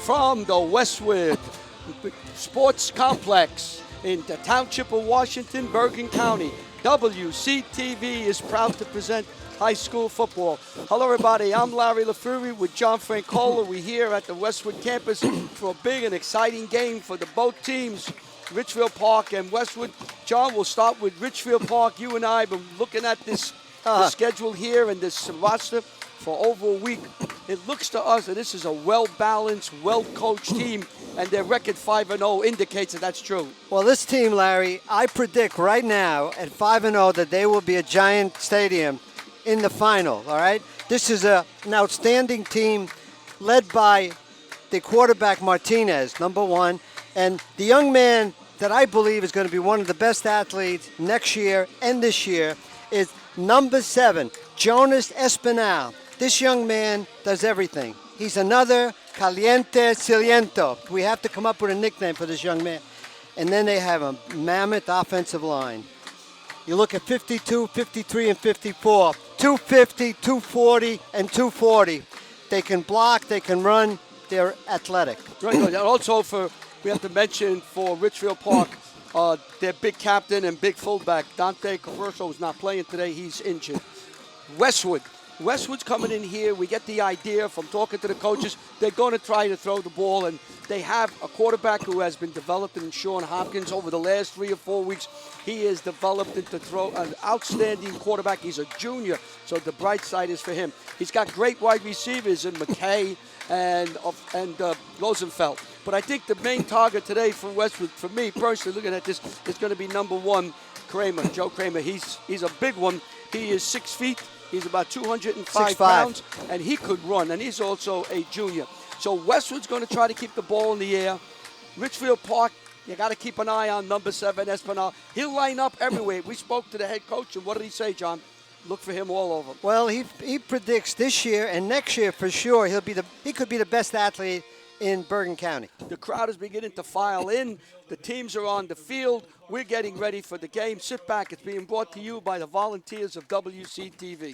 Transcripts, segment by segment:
from the Westwood Sports Complex in the Township of Washington, Bergen County. WCTV is proud to present high school football. Hello, everybody. I'm Larry LaFury with John Francola. We're here at the Westwood campus for a big and exciting game for both teams, Ridgefield Park and Westwood. John, we'll start with Ridgefield Park. You and I have been looking at this schedule here and this roster for over a week. It looks to us that this is a well-balanced, well-coached team, and their record 5-0 indicates that that's true. Well, this team, Larry, I predict right now at 5-0 that they will be a Giant Stadium in the final, all right? This is an outstanding team led by the quarterback Martinez, number one, and the young man that I believe is going to be one of the best athletes next year and this year is number 7, Jonas Espinal. This young man does everything. He's another Caliente Ciliento. We have to come up with a nickname for this young man. And then they have a mammoth offensive line. You look at 52, 53, and 54. 250, 240, and 240. They can block, they can run, they're athletic. Right, and also we have to mention for Ridgefield Park, their big captain and big fullback, Dante Caverso, is not playing today. He's injured. Westwood's coming in here. We get the idea from talking to the coaches. They're going to try to throw the ball, and they have a quarterback who has been developed in Sean Hopkins over the last 3 or 4 weeks. He is developed into an outstanding quarterback. He's a junior, so the bright side is for him. He's got great wide receivers in McKay and Rosenfeld. But I think the main target today for Westwood, for me personally, looking at this, is going to be number 1, Kramer, Joe Kramer. He's a big one. He is 6 feet. He's about 205 pounds, and he could run, and he's also a junior. So Westwood's going to try to keep the ball in the air. Ridgefield Park, you got to keep an eye on number 7, Espinal. He'll line up everywhere. We spoke to the head coach, and what did he say, John? Look for him all over. Well, he predicts this year and next year for sure he could be the best athlete in Bergen County. The crowd is beginning to file in. The teams are on the field. We're getting ready for the game. Sit back. It's being brought to you by the volunteers of WCTV.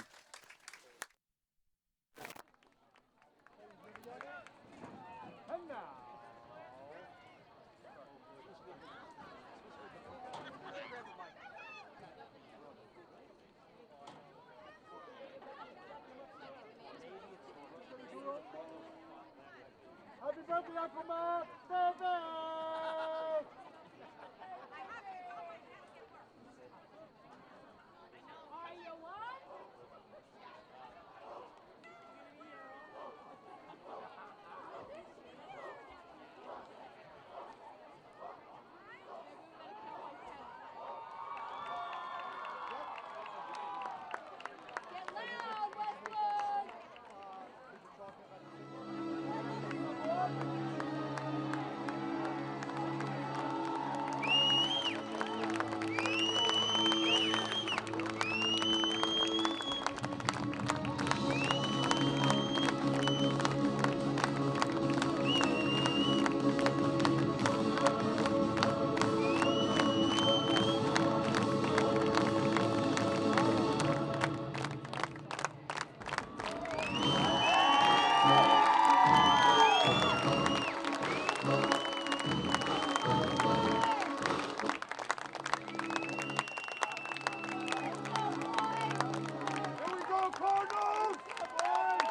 Happy birthday, Uncle Mark! Birthday! Are you what? Get loud, Westwood!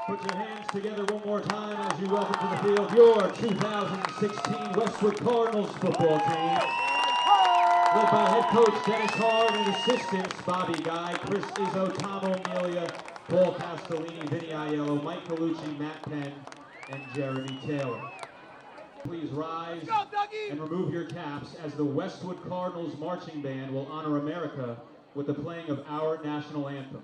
Put your hands together one more time as you welcome to the field your 2016 Westwood Cardinals football team. Led by head coach Dennis Hard and assistants Bobby Guy, Chris Izzo, Tom O'Melia, Paul Castellini, Vinny Aiello, Mike Colucci, Matt Penn, and Jeremy Taylor. Please rise and remove your caps as the Westwood Cardinals marching band will honor America with the playing of our national anthem.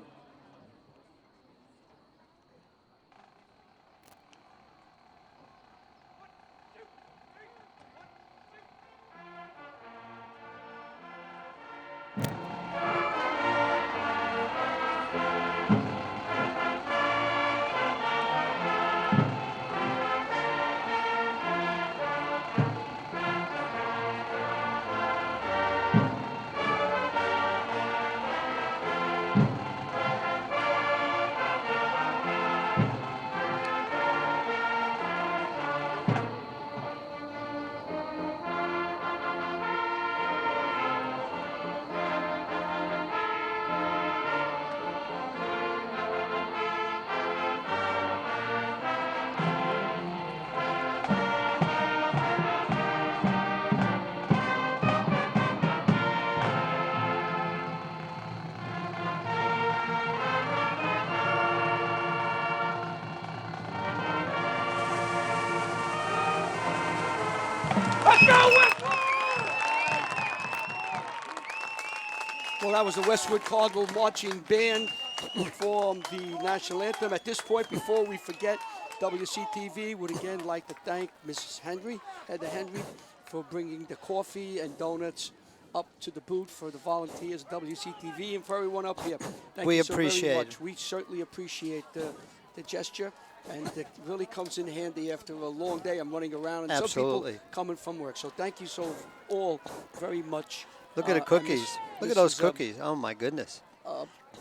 Well, that was the Westwood Cardinal marching band perform the national anthem. At this point, before we forget, WCTV would again like to thank Mrs. Henry, Heather Henry, for bringing the coffee and donuts up to the booth for the volunteers of WCTV and for everyone up here. Thank We you so appreciate very it. much. We certainly appreciate the gesture, and it really comes in handy after a long day. I'm running around, and some Absolutely. people coming from work. So thank you so all very much. Look at the and cookies. Look at those Mrs. cookies. Oh, my goodness.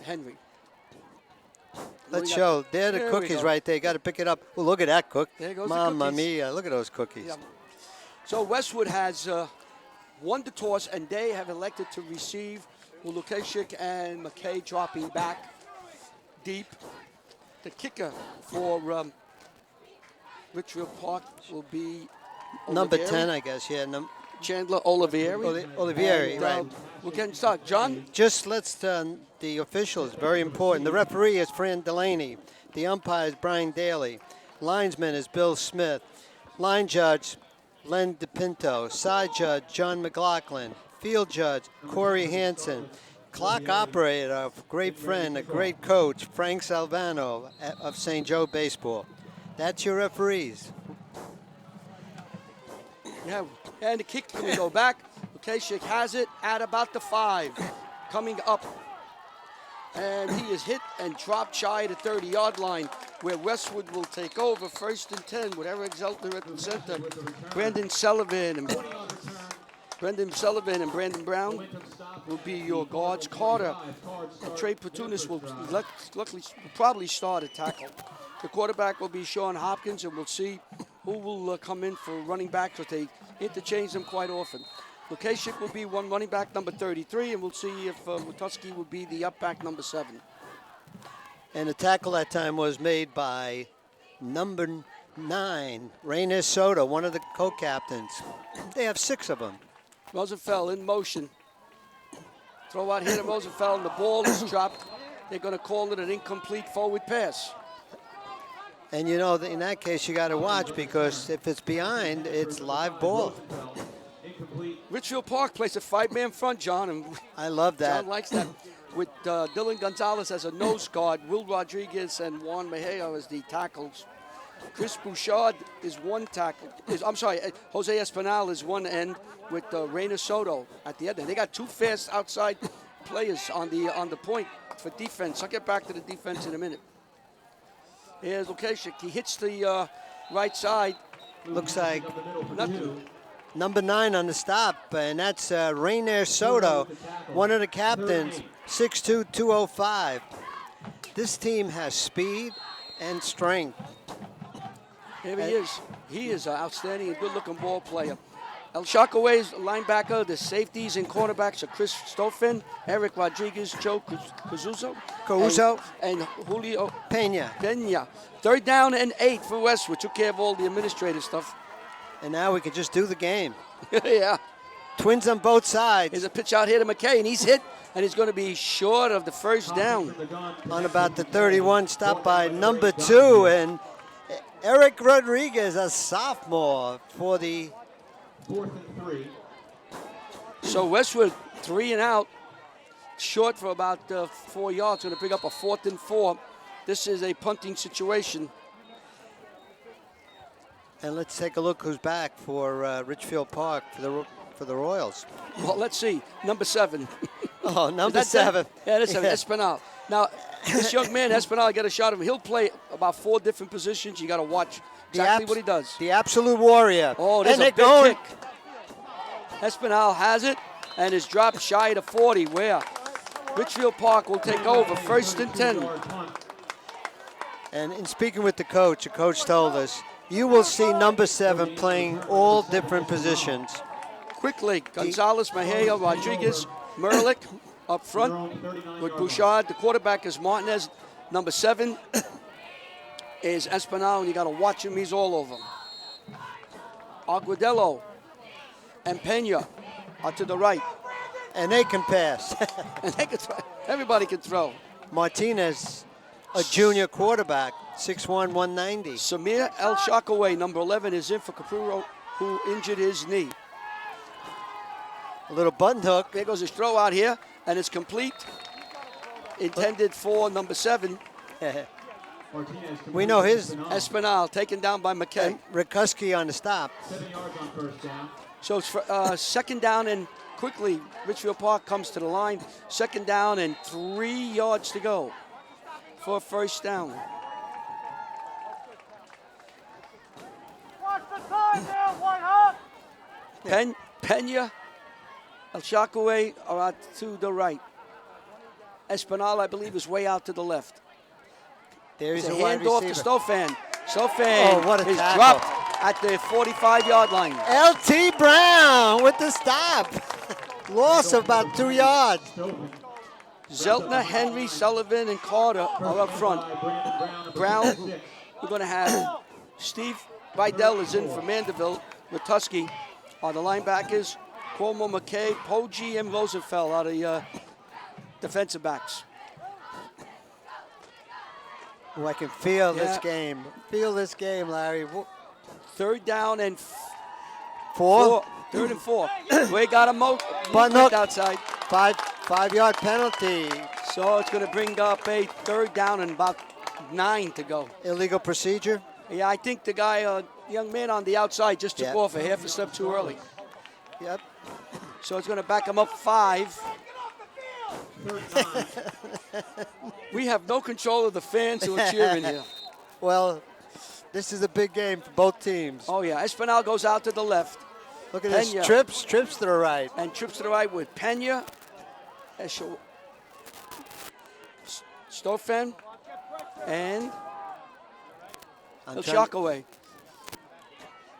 Henry. Let's got- show. They're the There we cookies go. right there. Got to pick it up. Oh, look at that cook. There goes the Mamma cookies. mia. Look at those cookies. Yeah. So Westwood has won the toss, and they have elected to receive Lukashik and McKay dropping back deep. The kicker for Ridgefield Park will be Number Olivieri. 10, I guess. Yeah. Chandler Olivieri. Olivieri, And, right. We're getting started. John? Just let's, the officials, very important. The referee is Fran Delaney. The umpire is Brian Daly. Linesman is Bill Smith. Line judge, Len DePinto. Side judge, John McLaughlin. Field judge, Corey Hansen. Clock operator, a great friend, a great coach, Frank Salvano of St. Joe Baseball. That's your referees. Yeah, and the kick can go back. Lukashik has it at about the 5. Coming up. And he is hit and dropped shy of the 30-yard line, where Westwood will take over 1st and 10 with Eric Zelter at the center. Brendan Sullivan and Brandon Brown will be your guards. Carter and Trey Petunis will probably start at tackle. The quarterback will be Sean Hopkins, and we'll see who will come in for running back, because they interchange them quite often. Lukashik will be one running back, number 33, and we'll see if Mutuski will be the up back, number 7. And the tackle that time was made by number 9, Rainier Soto, one of the co-captains. They have 6 of them. Rosenfeld in motion. Throw out here to Rosenfeld, and the ball is dropped. They're going to call it an incomplete forward pass. And you know, in that case, you got to watch, because if it's behind, it's live ball. Ridgefield Park plays a 5-man front, John, and I love that. John likes that. With Dylan Gonzalez as a nose guard, Will Rodriguez and Juan Mejia as the tackles. Chris Bouchard is one tackle. Jose Espinal is one end with Rainer Soto at the other end. They got 2 fast outside players on the point for defense. I'll get back to the defense in a minute. Here's Lukashik. He hits the right side. Looks like Nothing. number 9 on the stop, and that's Rainier Soto, one of the captains, 6'2", 205. This team has speed and strength. Here he is. He is an outstanding and good-looking ball player. El Shakaway's linebacker, the safeties and cornerbacks are Chris Stoffen, Eric Rodriguez, Joe Caruso, and Julio Pena. 3rd down and 8 for Westwood. Took care of all the administrative stuff. And now we can just do the game. Yeah. Twins on both sides. Here's a pitch out here to McKay, and he's hit, and he's going to be short of the 1st down. On about the 31, stopped by number 2, and Eric Rodriguez, a sophomore, for the 4th and 3. So Westwood 3 and out, short for about 4 yards. Going to pick up a 4th and 4. This is a punting situation. And let's take a look who's back for Ridgefield Park for the Royals. Well, let's see. Number 7. Oh, number Is that 7. Yeah, that's Yeah. Espinal. Now, this young man, Espinal, get a shot of him. He'll play about 4 different positions. You got to watch exactly what he does. The absolute warrior. Oh, there's and a they're going. big kick. Espinal has it and is dropped shy of the 40, where Ridgefield Park will take over 1st and 10. And in speaking with the coach told us, you will see number 7 playing all different positions. Quickly, Gonzalez, Mejia, Rodriguez, Merlick up front with Bouchard. The quarterback is Martinez. Number 7 is Espinal, and you got to watch him. He's all over him. Aguadello and Pena are to the right. And they can pass. And they can throw. Everybody can throw. Martinez, a junior quarterback, 6'1", 190. Samir El Shakaway, number 11, is in for Capuro, who injured his knee. A little button hook. There goes his throw out here, and it's complete. Intended for number 7, Martinez We know his- completes Espinal, taken down by McKay. And Rikuski on the stop. 7 yards on first down. So it's second down, and quickly Ridgefield Park comes to the line. Second down and 3 yards to go for first down. Watch the time there, White Hawk. Pena, El Shakaway are out to the right. Espinal, I believe, is way out to the left. There's It's a a wide handoff to receiver. Stofan. Stofan Oh, what a is tackle. dropped at the 45-yard line. LT Brown with the stop. Loss of about 2 yards. Zeltner, Henry, Sullivan, and Carter are up front. Brown, we're going to have Steve Vidal is in for Mandeville. Ratusky are the linebackers. Cuomo, McKay, Poggi, and Rosenfeld are the defensive backs. Oh, I can feel this Yeah. game. Feel this game, Larry. Third down and Four. Third and 4. We got a Button movement hook. outside. 5-yard penalty. So it's going to bring up a third down and about 9 to go. Illegal procedure. Yeah, I think the guy, young man on the outside, just took Yeah. off a half a step too early. Yep. So it's going to back him up 5. We have no control of the fans who are cheering here. Well, this is a big game for both teams. Oh, yeah. Espinal goes out to the left Look at this. Pena. Trips to the right. and trips to the right with Pena, Stofan, and I'm El trying- Shakaway.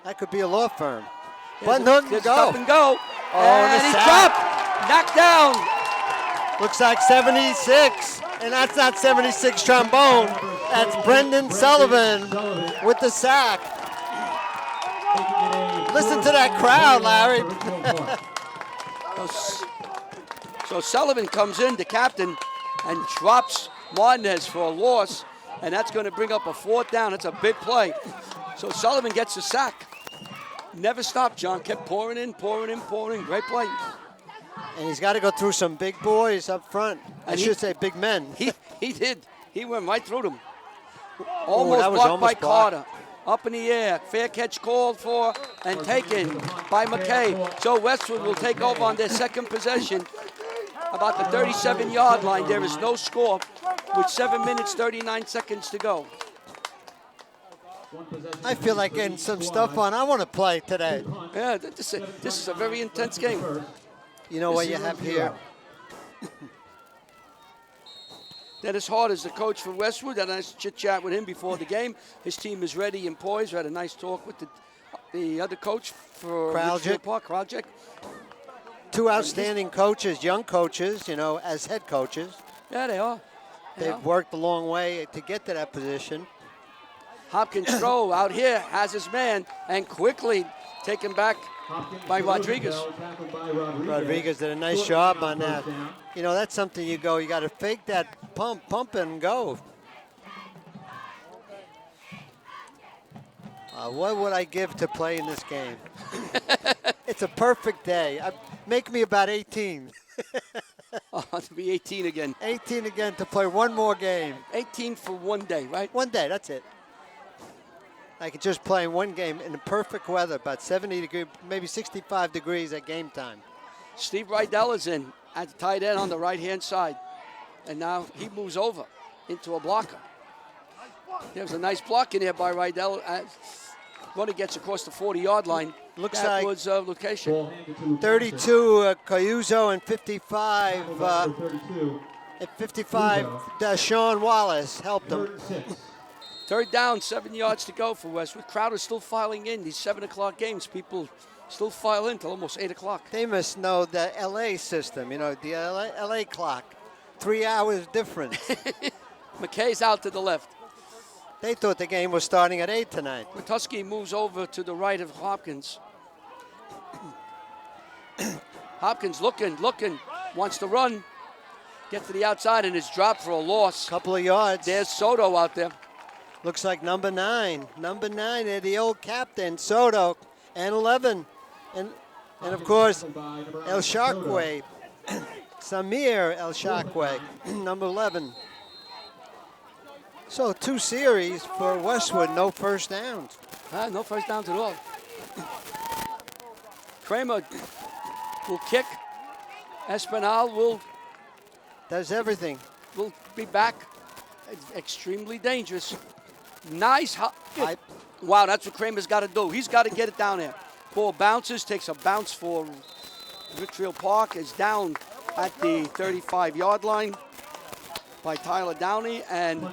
That could be a law firm. There's Button a- hook, there's a go. Stop and go. Oh, and the he sack. dropped. Knocked down. Looks like 76. And that's not 76 trombone. That's Brendan Sullivan with the sack. Listen to that crowd, Larry. So Sullivan comes in, the captain, and drops Martinez for a loss, and that's going to bring up a 4th down. It's a big play. So Sullivan gets the sack. Never stopped, John. Kept pouring in. Great play. And he's got to go through some big boys up front. I And should say big men. He did. He went right through them. Almost that was blocked almost by blocked. Carter. Up in the air. Fair catch called for and taken by McKay. So Westwood will take over on their second possession. About the 37-yard line. There is no score with 7 minutes, 39 seconds to go. I feel like getting some stuff on. I want to play today. Yeah, this is a very intense game. You know what you have here? Dennis Hart is the coach for Westwood. Had a nice chit-chat with him before the game. His team is ready and poised. We had a nice talk with the other coach for Kraljic. Ridgefield Park, Kraljic. Two outstanding coaches, young coaches, as head coaches. Yeah, they are. They've worked a long way to get to that position. Hopkins throw out here has his man and quickly taken back by Rodriguez. Rodriguez did a nice job on that. That's something you got to fake that pump and go. What would I give to play in this game? It's a perfect day. Make me about 18. Oh, to be 18 again. 18 again to play one more game. 18 for one day, right? One day, that's it. I could just play one game in the perfect weather, about 70 degrees, maybe 65 degrees at game time. Steve Rydell is in at the tight end on the right-hand side. And now he moves over into a blocker. There's a nice block in there by Rydell. Runner gets across the 40-yard line. Looks that like was location. 32 Cayuzo and 55 Sean Wallace helped him. Third down, 7 yards to go for Westwood. Crowd is still filing in. These 7 o'clock games, people still file in till almost 8 o'clock. They must know the LA system, the LA clock. 3 hours difference. McKay's out to the left. They thought the game was starting at 8 tonight. Ratusky moves over to the right of Hopkins. Hopkins looking, wants to run. Get to the outside and is dropped for a loss. Couple of yards. There's Soto out there. Looks like number 9. Number 9, the old captain, Soto, and 11. And And of course, El Sharkway, Samir El Sharkway, number 11. So 2 series for Westwood, no first downs. No first downs at all. Kramer will kick. Espinal Does everything. will be back. It's extremely dangerous. Nice. Wow, that's what Kramer's got to do. He's got to get it down there. Ball bounces, takes a bounce for Ridgefield Park. Is down at the 35-yard line by Tyler Downey, and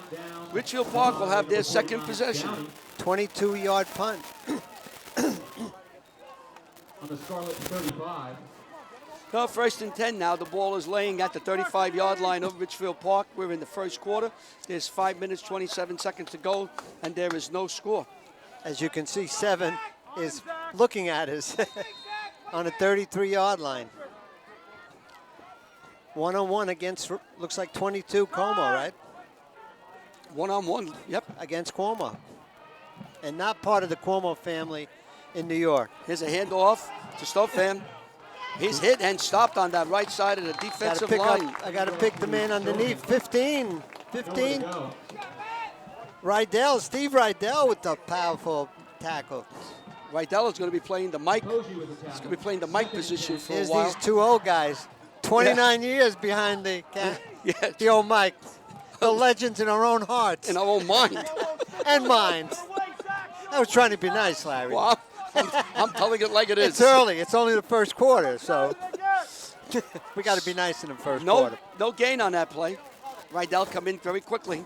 Ridgefield Park will have their second possession. 22-yard punt. On the Scarlet 35. No, 1st and 10 now. The ball is laying at the 35-yard line of Ridgefield Park. We're in the first quarter. There's 5 minutes, 27 seconds to go, and there is no score. As you can see, 7 is looking at us on a 33-yard line. 1-on-1 against, looks like 22 Como, right? 1-on-1, yep. Against Cuomo. And not part of the Cuomo family in New York. Here's a handoff to Stofan. He's hit and stopped on that right side of the defensive line. I got to pick the man underneath. 15. Rydell, Steve Rydell with the powerful tackle. Rydell is going to be playing the Mike. He's going to be playing the Mike position for Here's a while. these 2 old guys. 29 years behind the old Mike. The legends in our own hearts. In our own mind. And minds. I was trying to be nice, Larry. Well, I'm telling it like it is. It's early. It's only the first quarter, so we got to be nice in the first quarter. No gain on that play. Rydell come in very quickly.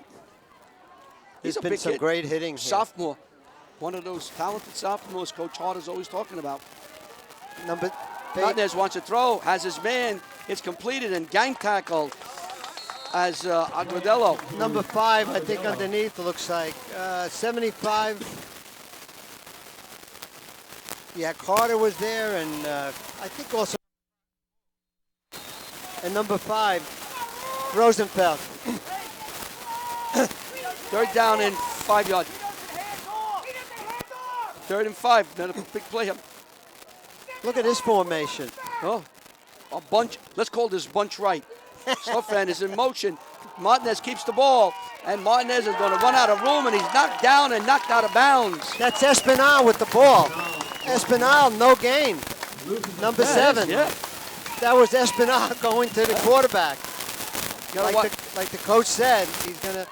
There's He's a been big some kid. great hitting here. Sophomore. One of those talented sophomores Coach Harder's always talking about. Martinez wants to throw, has his man. It's completed and gang tackled as Aguadello. Number 5, I think underneath, it looks like 75. Yeah, Carter was there, and I think also. And number 5, Rosenfeld. 3rd down and 5 yards. 3rd and 5. Another big play up. Look at this formation. Oh, a bunch. Let's call this bunch right. Stofan is in motion. Martinez keeps the ball, and Martinez is going to run out of room, and he's knocked down and knocked out of bounds. That's Espinal with the ball. Espinal, no gain. Number 7. Yeah. That was Espinal going to the quarterback. Like Like the coach said, he's going to.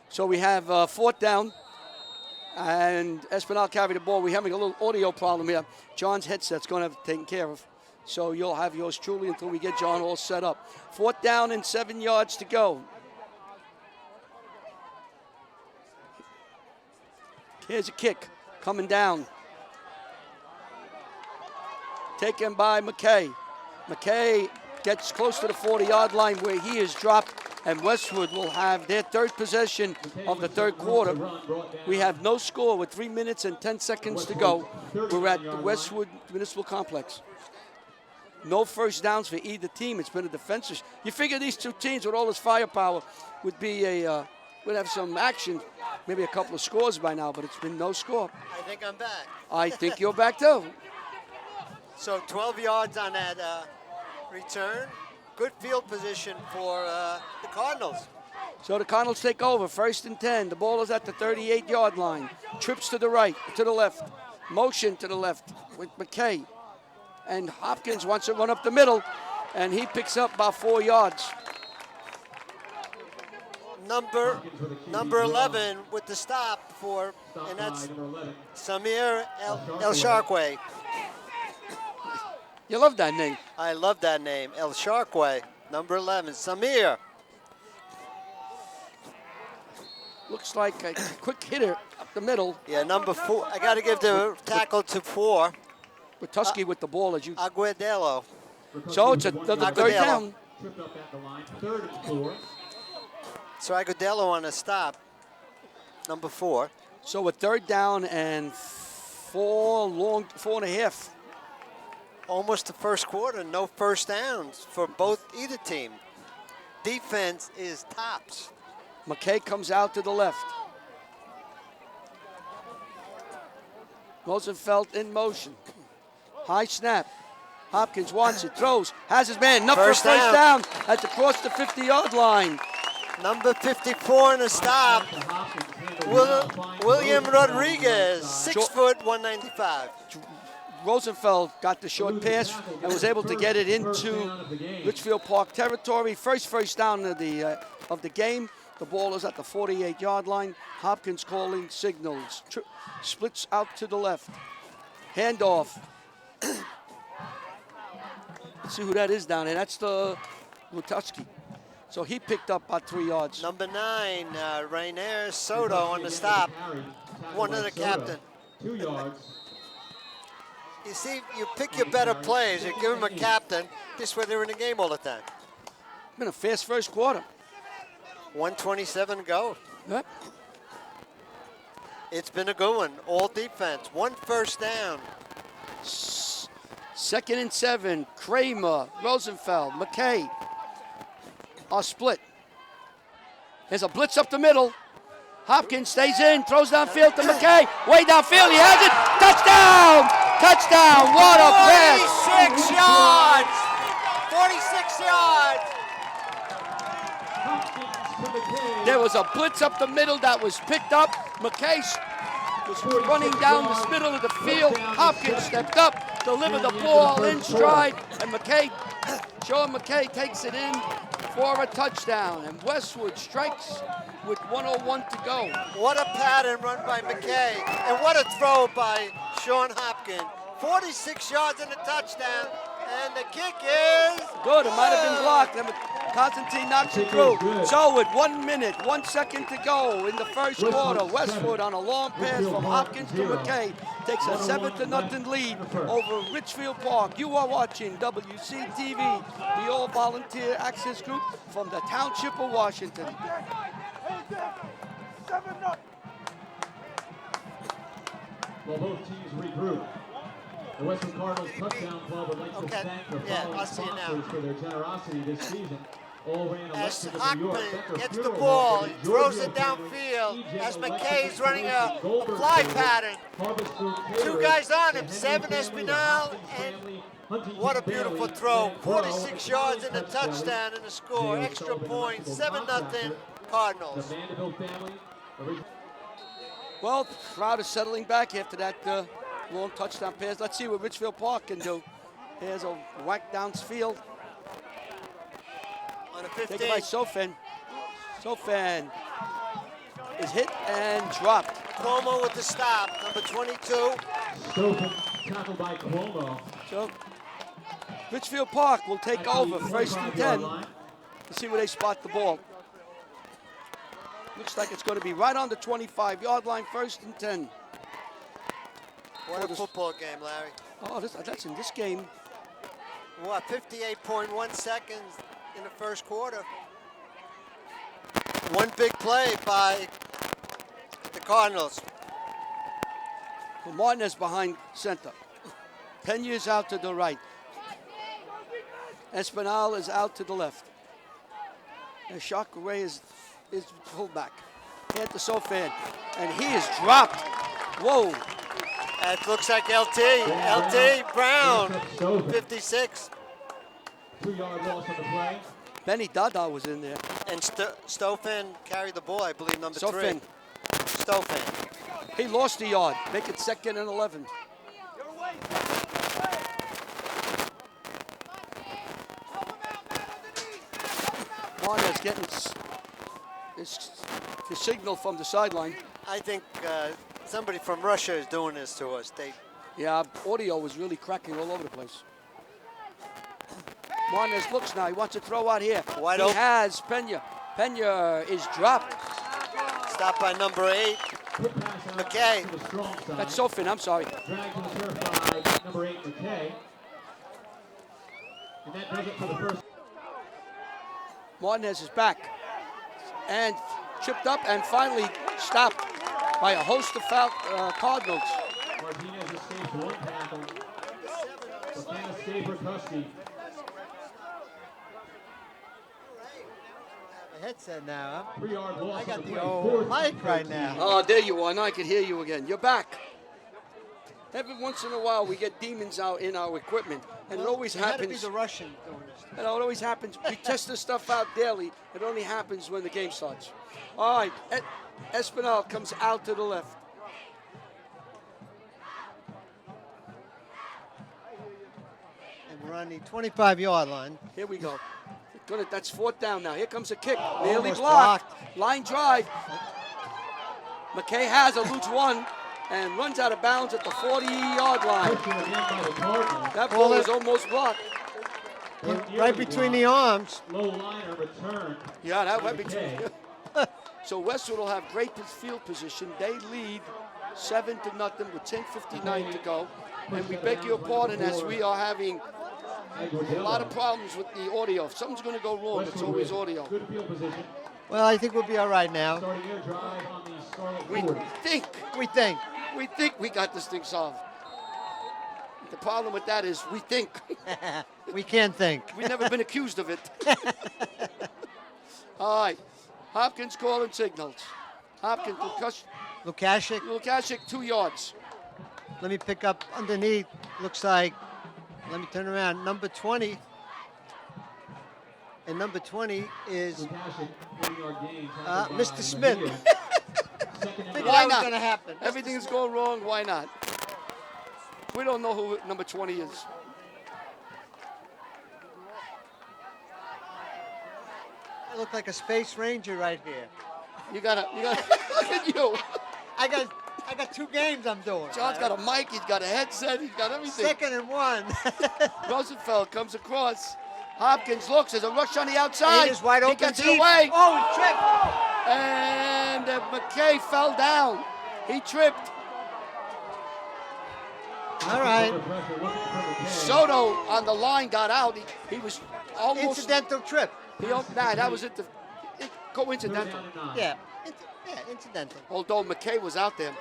So we have 4th down, and Espinal carried the ball. We're having a little audio problem here. John's headset's going to have to be taken care of. So you'll have yours truly until we get John all set up. 4th down and 7 yards to go. Here's a kick coming down. Taken by McKay. McKay gets close to the 40-yard line where he is dropped, and Westwood will have their 3rd possession of the 3rd quarter. We have no score with 3 minutes and 10 seconds to go. We're at the Westwood Municipal Complex. No first downs for either team. It's been a defensive. You figure these two teams with all this firepower would be would have some action, maybe a couple of scores by now, but it's been no score. I think I'm back. I think you're back too. So 12 yards on that return. Good field position for the Cardinals. So the Cardinals take over, 1st and 10. The ball is at the 38-yard line. Trips to the right, to the left. Motion to the left with McKay. And Hopkins wants to run up the middle, and he picks up about 4 yards. Number 11 with the stop for, and that's Samir El Sharkway. You love that name. I love that name, El Sharkway. Number 11, Samir. Looks like a quick hitter up the middle. Yeah, number 4. I got to give the tackle to 4. With Tusky with the ball as you. Aguadello. So it's another 3rd down. Tripped up at the line. 3rd and 4. So Aguadello on a stop. Number 4. So a 3rd down and 4.5. Almost the first quarter, no first downs for either team. Defense is tops. McKay comes out to the left. Rosenfeld in motion. High snap. Hopkins wants it, throws, has his man. Enough First for a first down. down. That's across the 50-yard line. Number 54 in the stop. William Rodriguez, 6 foot, 195. Rosenfeld got the short pass and was able to get it into Ridgefield Park territory. First down of the game. The ball is at the 48-yard line. Hopkins calling signals. Splits out to the left. Handoff. Let's see who that is down there. That's the Lutuski. So he picked up about 3 yards. Number 9, Rainier Soto on the stop. One of the captain. 2 yards. You see, you pick your better plays. You give them a captain. This way they're in the game all the time. Been a fast first quarter. 1:27 to go. Yep. It's been a good one. All defense. 1 first down. 2nd and 7. Kramer, Rosenfeld, McKay are split. There's a blitz up the middle. Hopkins stays in, throws downfield to McKay. Way downfield, he has it. Touchdown! Touchdown! What a pass! 46 yards! 46 yards! There was a blitz up the middle that was picked up. McKay was running down the middle of the field. Hopkins stepped up, delivered the ball in stride, and Sean McKay takes it in for a touchdown. And Westwood strikes with 1:01 to go. What a pattern run by McKay, and what a throw by Sean Hopkins. 46 yards and a touchdown, and the kick is Good, it might have been blocked. And Constantine knocks it through. So with 1 minute, 1 second to go in the first quarter, Westwood on a long pass from Hopkins to McKay takes a 7-0 lead over Ridgefield Park. You are watching WCTV, the all-volunteer access group from the Township of Washington. While both teams regroup, the Westwood Cardinals Touchdown Club would like to thank the following sponsors for their generosity this season. All ran as elected of New York. Hockman gets the ball, he throws it downfield as McKay's running a fly pattern. 2 guys on him, 7 Espinal, and what a beautiful throw. 46 yards and a touchdown and a score. Extra point, 7-0 Cardinals. The Vanderbilt family. Well, the crowd is settling back after that long touchdown pass. Let's see what Ridgefield Park can do. Here's a whack downfield. On a 15. Taken by Sofan. Sofan is hit and dropped. Cuomo with the stop, number 22. Stoughton tackled by Cuomo. So Ridgefield Park will take over 1st and 10. Let's see where they spot the ball. Looks like it's going to be right on the 25-yard line, 1st and 10. What a football game, Larry. Oh, that's in this game. What, 58.1 seconds in the first quarter. One big play by the Cardinals. Well, Martinez behind center. Pena's out to the right. Espinal is out to the left. And Chakray is pulled back. Hand to Sofan, and he is dropped. Whoa. It looks like LT Brown, 56. 2-yard loss on the play. Benny Dada was in there. And Stofan carried the ball, I believe, number 3. Sofan. Stofan. He lost a yard. Make it 2nd and 11. Martinez getting his signal from the sideline. I think somebody from Russia is doing this to us. Yeah, audio was really cracking all over the place. Martinez looks now. He wants to throw out here. Wide he open. has Pena. Pena is dropped. Stopped by number 8, McKay. That's Sofan, I'm sorry. Dragged to the turf by number 8, McKay. And that does it for the first. Martinez is back and chipped up and finally stopped by a host of Cardinals. Martinez escapes 1 tackle. McKenna escaped Rikuski. Headset now, 3-yard loss. I got on the play. old 4th mic right now. Oh, there you are. Now I can hear you again. You're back. Every once in a while, we get demons out in our equipment, and it always It had to be happens. the Russian doing this. You know, it always happens. We test this stuff out daily. It only happens when the game starts. All right, Espinal comes out to the left. And we're on the 25-yard line. Here we go. That's 4th down now. Here comes a kick. Nearly Almost blocked. Line drive. McKay has a loose one and runs out of bounds at the 40-yard line. That ball was almost blocked. Right between the arms. Low liner return. Yeah, that went between. So Westwood will have great field position. They lead 7-0 with 10:59 to go. And we beg your pardon as we are having a lot of problems with the audio. If something's going to go wrong, it's always audio. Good field position. Well, I think we'll be all right now. Starting air drive on the Scarlet We Ford. think we got this thing solved. The problem with that is we think. We can't think. We've never been accused of it. All right. Hopkins calling signals. Hopkins, Lukashik, 2 yards. Let me pick up underneath. Looks like, let me turn around. Number 20. And number 20 is Mr. Smith. Figured Why that was not? going to happen. Everything's going wrong. Why not? We don't know who number 20 is. I look like a Space Ranger right here. You gotta look at you. I got 2 games I'm doing. John's got a mic, he's got a headset, he's got everything. 2nd and 1. Rosenfeld comes across. Hopkins looks, there's a rush on the outside. He is wide open. He gets deep. it away. Oh, he tripped. And McKay fell down. He tripped. All right. Soto on the line got out. He was almost. Incidental trip. That was coincidental. Yeah, incidental. Although McKay was out there.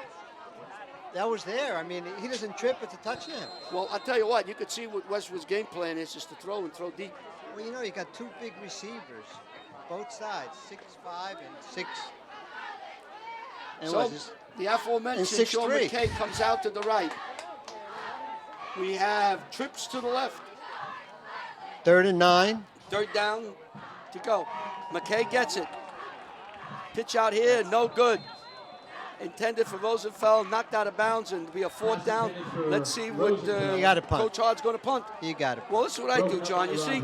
That was there. I mean, he doesn't trip, it's a touchdown. Well, I'll tell you what, you could see what Westwood's game plan is, just to throw and throw deep. Well, you know, you got 2 big receivers, both sides, 6'5" and 6. And So the and aforementioned Sean 6'3". McKay comes out to the right. We have trips to the left. 3rd and 9. 3rd down to go. McKay gets it. Pitch out here, no good. Intended for Rosenfeld, knocked out of bounds, and be a 4th down. Let's see what You gotta punt. Coach Hard's going to punt. You got it. Well, this is what I do, John. You see,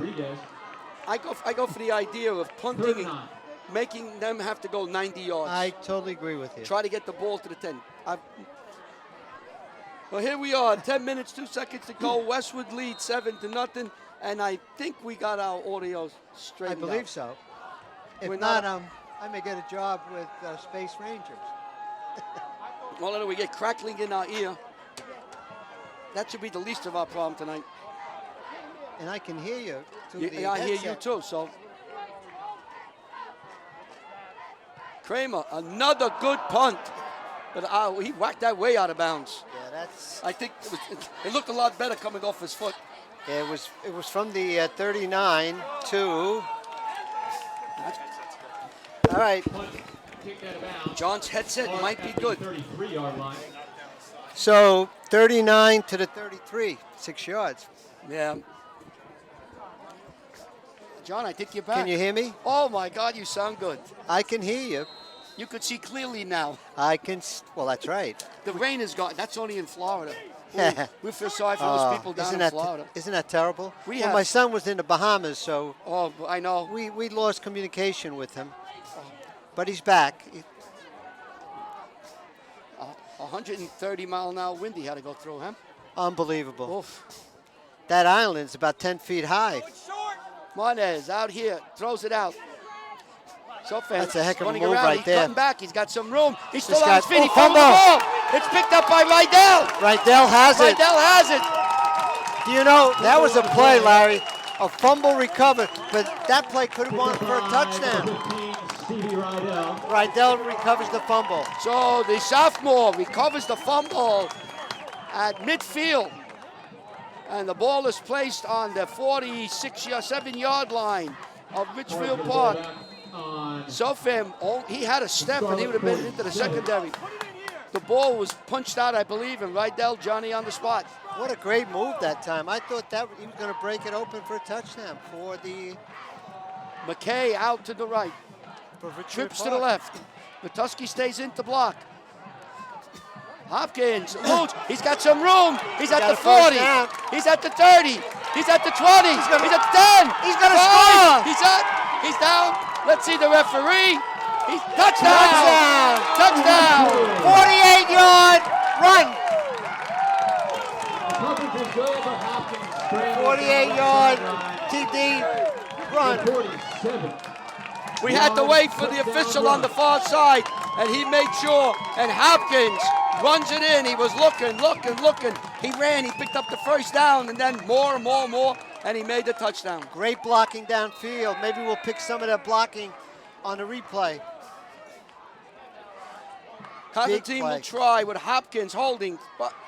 I go for the idea of punting and making them have to go 90 yards. I totally agree with you. Try to get the ball to the 10. Well, here we are, 10 minutes, 2 seconds to go. Westwood leads 7-0, and I think we got our audio straight. I believe so. If We're not, not- I may get a job with Space Rangers. Well, then we get crackling in our ear. That should be the least of our problem tonight. And I can hear you through the Yeah, I hear you headset. too, so. Kramer, another good punt. But he whacked that way out of bounds. Yeah, that's. I think it looked a lot better coming off his foot. It was from the 39 to. All right. John's headset might be good. 33-yard line. So 39 to the 33, 6 yards. Yeah. John, I think you're back. Can you hear me? Oh my God, you sound good. I can hear you. You could see clearly now. I can. Well, that's right. The rain is gone. That's only in Florida. We feel sorry for those people down in Florida. Isn't that terrible? We well, have- my son was in the Bahamas, so Oh, I know. we lost communication with him. But he's back. 130-mile-an-hour wind he had to go through, huh? Unbelievable. Oof. That island's about 10 feet high. Monez out here, throws it out. That's a heck of a running move around. right He's there. cutting back. He's got some room. He's This still on guy- his feet. He oh, fumbled the fumble. ball. It's picked up by Rydell. Rydell has it. Rydell has it. Do you know, that was a play, Larry. A fumble recovered, but that play could have won for a touchdown. 15, Stevie Rydell. Rydell recovers the fumble. So the sophomore recovers the fumble at midfield. And the ball is placed on the 47-yard line of Ridgefield Park. On Sofim, he had a step and he would have been into the secondary. The ball was punched out, I believe, and Rydell, Johnny on the spot. What a great move that time. I thought that he was going to break it open for a touchdown for the McKay out to the right. for Ridgefield Trips to Park. the left. Matusky stays in to block. Hopkins loads. He's got some room. He's at got the a first 40. down. He's at the 30. He's at the 20. He's at the 10. He's gonna 5. score. He's up. He's down. Let's see the referee. He's touchdown. Touchdown. 48-yard run. Coverage was good, but Hopkins scrambled 48-yard down TD run. 47. We had to wait for the official on the far side, and he made sure. And Hopkins runs it in. He was looking. He ran. He picked up the first down, and then more, and he made the touchdown. Great blocking downfield. Maybe we'll pick some of that blocking on the replay. Constantine play. will try with Hopkins holding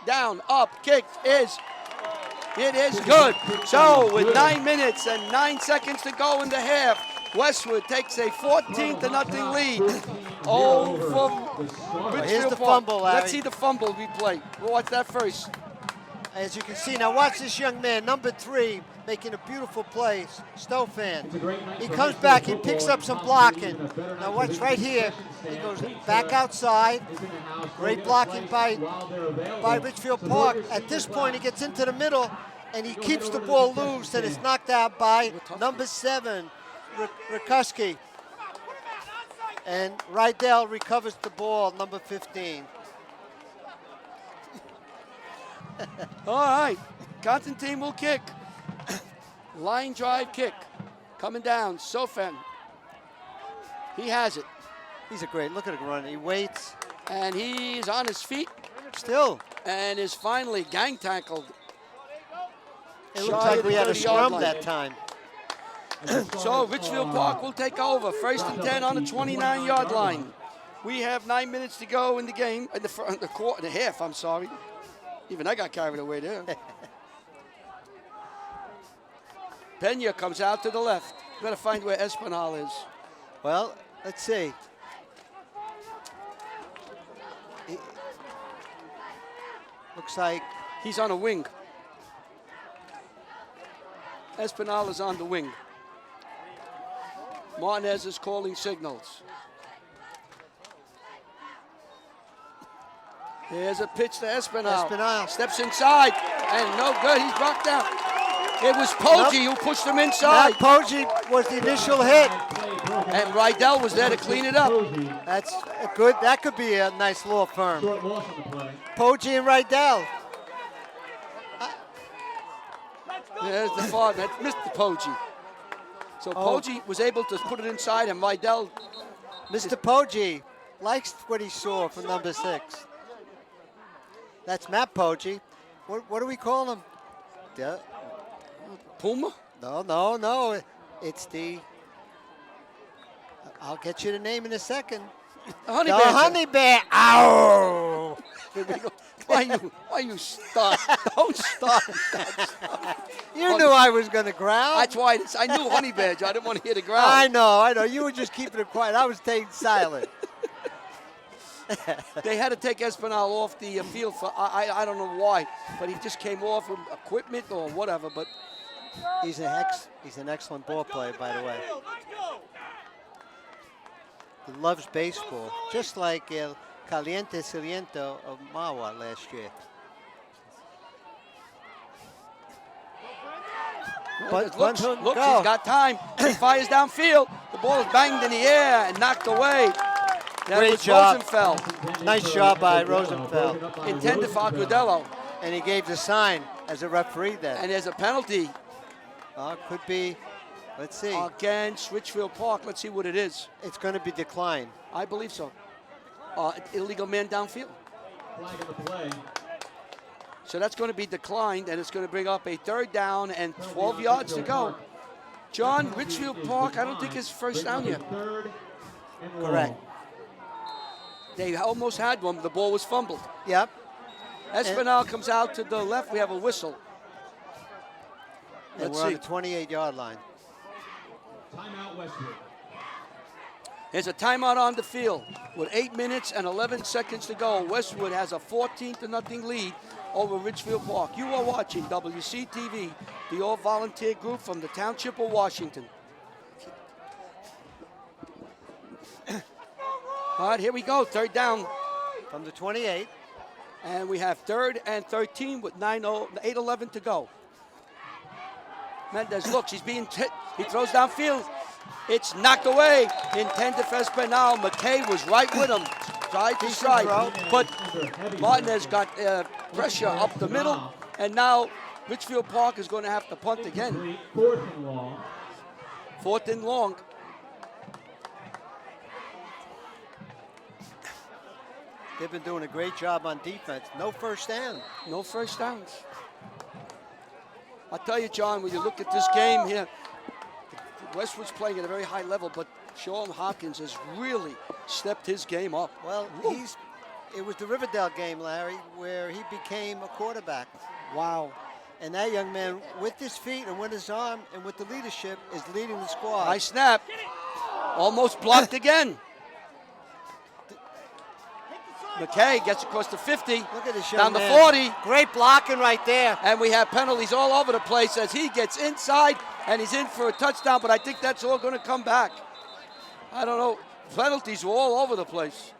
down, up, kick is. It is good. So with 9 minutes and 9 seconds to go in the half, Westwood takes a 14-0 lead over Ridgefield Here's the Park. fumble, Larry. Let's see the fumble replay. We'll watch that first. As you can see, now watch this young man, number 3, making a beautiful play, Stofan. He comes back, he picks up some blocking. Now watch right here, he goes back outside. Great blocking by Ridgefield Park. At this point, he gets into the middle, and he keeps the ball loose, and it's knocked out by number 7, Rikuski. And Rydell recovers the ball, number 15. All right, Constantine will kick. Line drive kick. Coming down, Sofan. He has it. He's a great, look at him running. He waits. And he's on his feet Still. and is finally gang tackled. It looked like we had a 30-yard scrum line. that time. So Ridgefield Park will take over. First and 10 on the 29-yard line. We have 9 minutes to go in the game, in the half, I'm sorry. Even I got carried away there. Pena comes out to the left. We've got to find where Espinal is. Well, let's see. Looks like He's on a wing. Espinal is on the wing. Martinez is calling signals. Here's a pitch to Espinal. Espinal. Steps inside, and no good. He's brought down. It was Poggi who pushed him inside. that Poggi was the initial hit. And Rydell was there to clean it up. That's a good. That could be a nice law firm. Short loss on the play. Poggi and Rydell. There's the father. That's Mr. Poggi. So Poggi was able to put it inside, and Rydell. Mr. Poggi likes what he saw from number 6. That's Matt Poggi. What do we call him? Puma? No. It's the. I'll get you the name in a second. The honey The badger. honey bear. Ow! Why you start? Don't start that stuff. You knew I was going to growl. That's why I knew honey badger. I didn't want to hear the growl. I know. You were just keeping it quiet. I was staying silent. They had to take Espinal off the field for I don't know why, but he just came off with equipment or whatever. But He's an excellent ball player, by the way. He loves baseball, just like El Caliente Saliento of Mawa last year. But looks, go. he's got time. He fires downfield. The ball is banged in the air and knocked away. That Great was job. Rosenfeld. Nice job by Rosenfeld. Intended for Agudelo. And he gave the sign as a referee then. And there's a penalty Could be, let's see. against Ridgefield Park. Let's see what it is. It's going to be declined. I believe so. Illegal man downfield. Flag on the play. So that's going to be declined, and it's going to bring up a 3rd down and 12 yards to go. John, Ridgefield Park, I don't think is first down yet. Third and long. Correct. They almost had one, but the ball was fumbled. Yep. Espinal comes out to the left. We have a whistle. And Let's we're on see. the 28-yard line. Timeout Westwood. There's a timeout on the field with 8 minutes and 11 seconds to go. Westwood has a 14-0 lead over Ridgefield Park. You are watching WCTV, the all-volunteer group from the Township of Washington. All right, here we go. Third down. From the 28. And we have 3rd and 13 with 8:11 to go. Mendez looks, he's being hit. He throws downfield. It's knocked away. Intended for Espinal. McKay was right with him. Tried to strike, but Martinez got pressure up the middle. And now Ridgefield Park is going to have to punt again. 4th and long. 4th and long. They've been doing a great job on defense. No first down. No first downs. I'll tell you, John, when you look at this game here, Westwood's playing at a very high level, but Sean Hopkins has really stepped his game up. Well, it was the Riverdale game, Larry, where he became a quarterback. Wow. And that young man, with his feet and with his arm and with the leadership, is leading the squad. Nice snap. Almost blocked again. McKay gets across the 50. Look at this down young the man. 40. Great blocking right there. And we have penalties all over the place as he gets inside and he's in for a touchdown, but I think that's all going to come back. I don't know. Penalties were all over the place.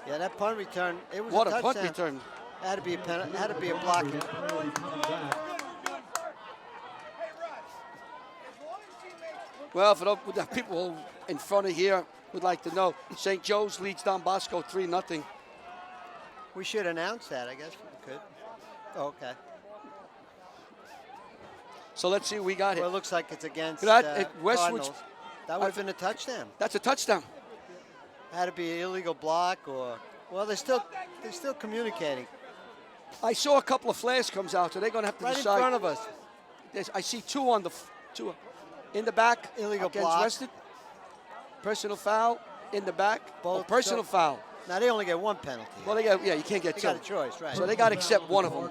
Yeah, that punt return, it was What a a touchdown. punt return. Had to be a penalty, had to be a blocking. Well, for the people in front of here would like to know, St. Joe's leads Don Bosco 3-0. We should announce that, I guess we could. Oh, okay. So let's see what we got here. Well, it looks like it's against Westwood's. Cardinals. That would have been a touchdown. That's a touchdown. Had to be an illegal block or, well, they're still communicating. I saw a couple of flares comes out, so they're going to have to Right decide. in front of us. I see two in the back. Illegal against block. Weston. Personal foul in the back. Both. Personal foul. Now they only get one penalty. Well, you can't get They two. got a choice, right? So they got to accept one of them.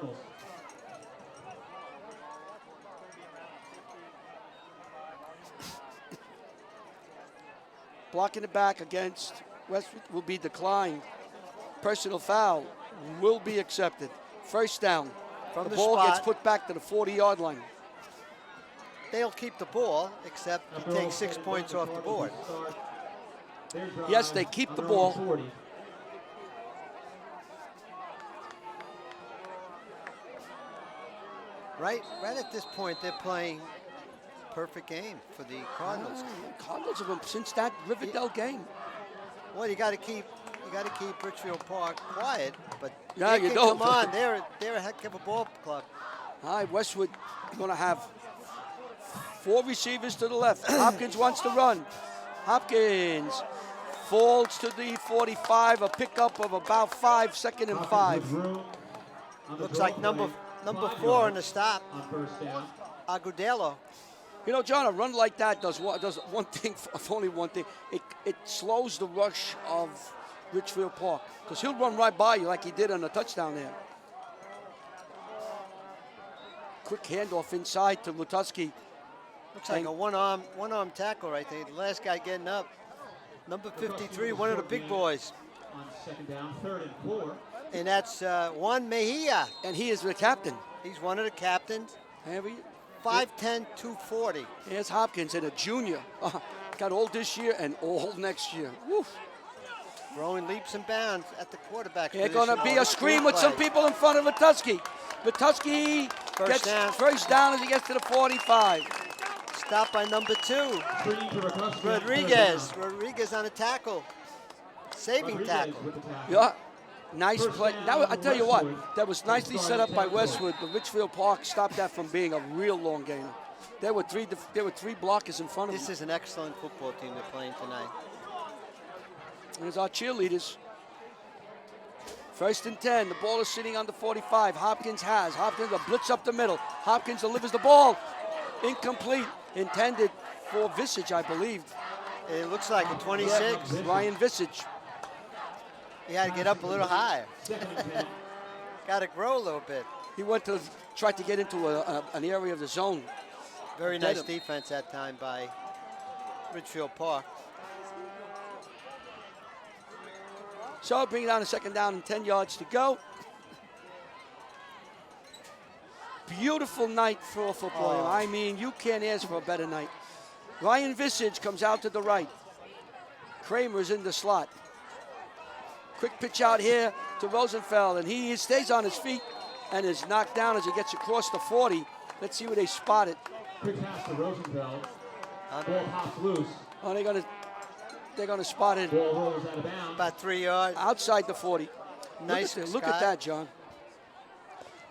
Blocking it back against Westwood will be declined. Personal foul will be accepted. First down. From the the ball spot. gets put back to the 40-yard line. They'll keep the ball, except you take 6 points off the board. Yes, they keep the ball. Right at this point, they're playing perfect game for the Cardinals. Cardinals have been since that Riverdale game. Well, you got to keep Ridgefield Park quiet, but Yeah, they you can don't. Come on, they're a heck of a ball club. All right, Westwood going to have 4 receivers to the left. Hopkins wants to run. Hopkins falls to the 45, a pickup of about 5, 2nd and 5. Looks like number 4 in the stop, On first down. Agudelo. You know, John, a run like that does one thing, only one thing. It slows the rush of Ridgefield Park because he'll run right by you like he did on the touchdown there. Quick handoff inside to Lutuski. Looks like a one-arm tackle right there. The last guy getting up. Number 53, one of the big boys. On second down, 3rd and 4. And that's Juan Mejia. And he is the captain. He's one of the captains. 5'10", 240. Here's Hopkins and a junior. Got old this year and old next year. Woof. Growing leaps and bounds at the quarterback There's position. going to be a screen with some people in front of Lutuski. Lutuski gets first down as he gets to the 45. Stopped by number 2, Screen to Rutuski. Rodriguez. Rodriguez on a tackle. Saving tackle. Yeah, nice play. Now, I tell you what, that was nicely set up by Westwood, but Ridgefield Park stopped that from being a real long gainer. There were three blockers in front of This them. is an excellent football team they're playing tonight. There's our cheerleaders. 1st and 10. The ball is sitting on the 45. Hopkins a blitz up the middle. Hopkins delivers the ball. Incomplete. Intended for Visage, I believe. It looks like a 26. Ryan Visage. He had to get up a little higher. Got to grow a little bit. He tried to get into an area of the zone. Very nice defense that time by Ridgefield Park. So bring it down to second down and 10 yards to go. Beautiful night for a football game. I mean, you can't ask for a better night. Ryan Visage comes out to the right. Kramer's in the slot. Quick pitch out here to Rosenfeld, and he stays on his feet and is knocked down as he gets across the 40. Let's see where they spot it. Quick pass to Rosenfeld. Ball hops loose. Oh, they're gonna spot it Ball rolls out of bounds. About 3 yards. outside the 40. Nice. Look at that, John.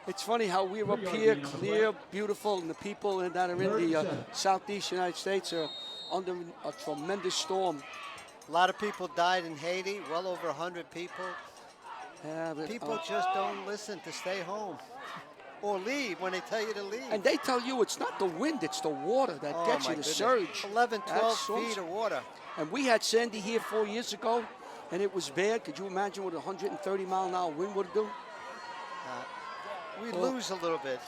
It's funny how we're up here, clear, beautiful, and the people that are in the southeast United States are under a tremendous storm. A lot of people died in Haiti, well over 100 people. Yeah, but, People just don't listen to stay home or leave when they tell you to leave. and they tell you it's not the wind, it's the water that Oh, gets my you, the goodness. surge. 11, 12 That's feet of water. And we had Sandy here 4 years ago, and it was bad. Could you imagine what a 130-mile-an-hour wind would do? We Well, lose a little bit.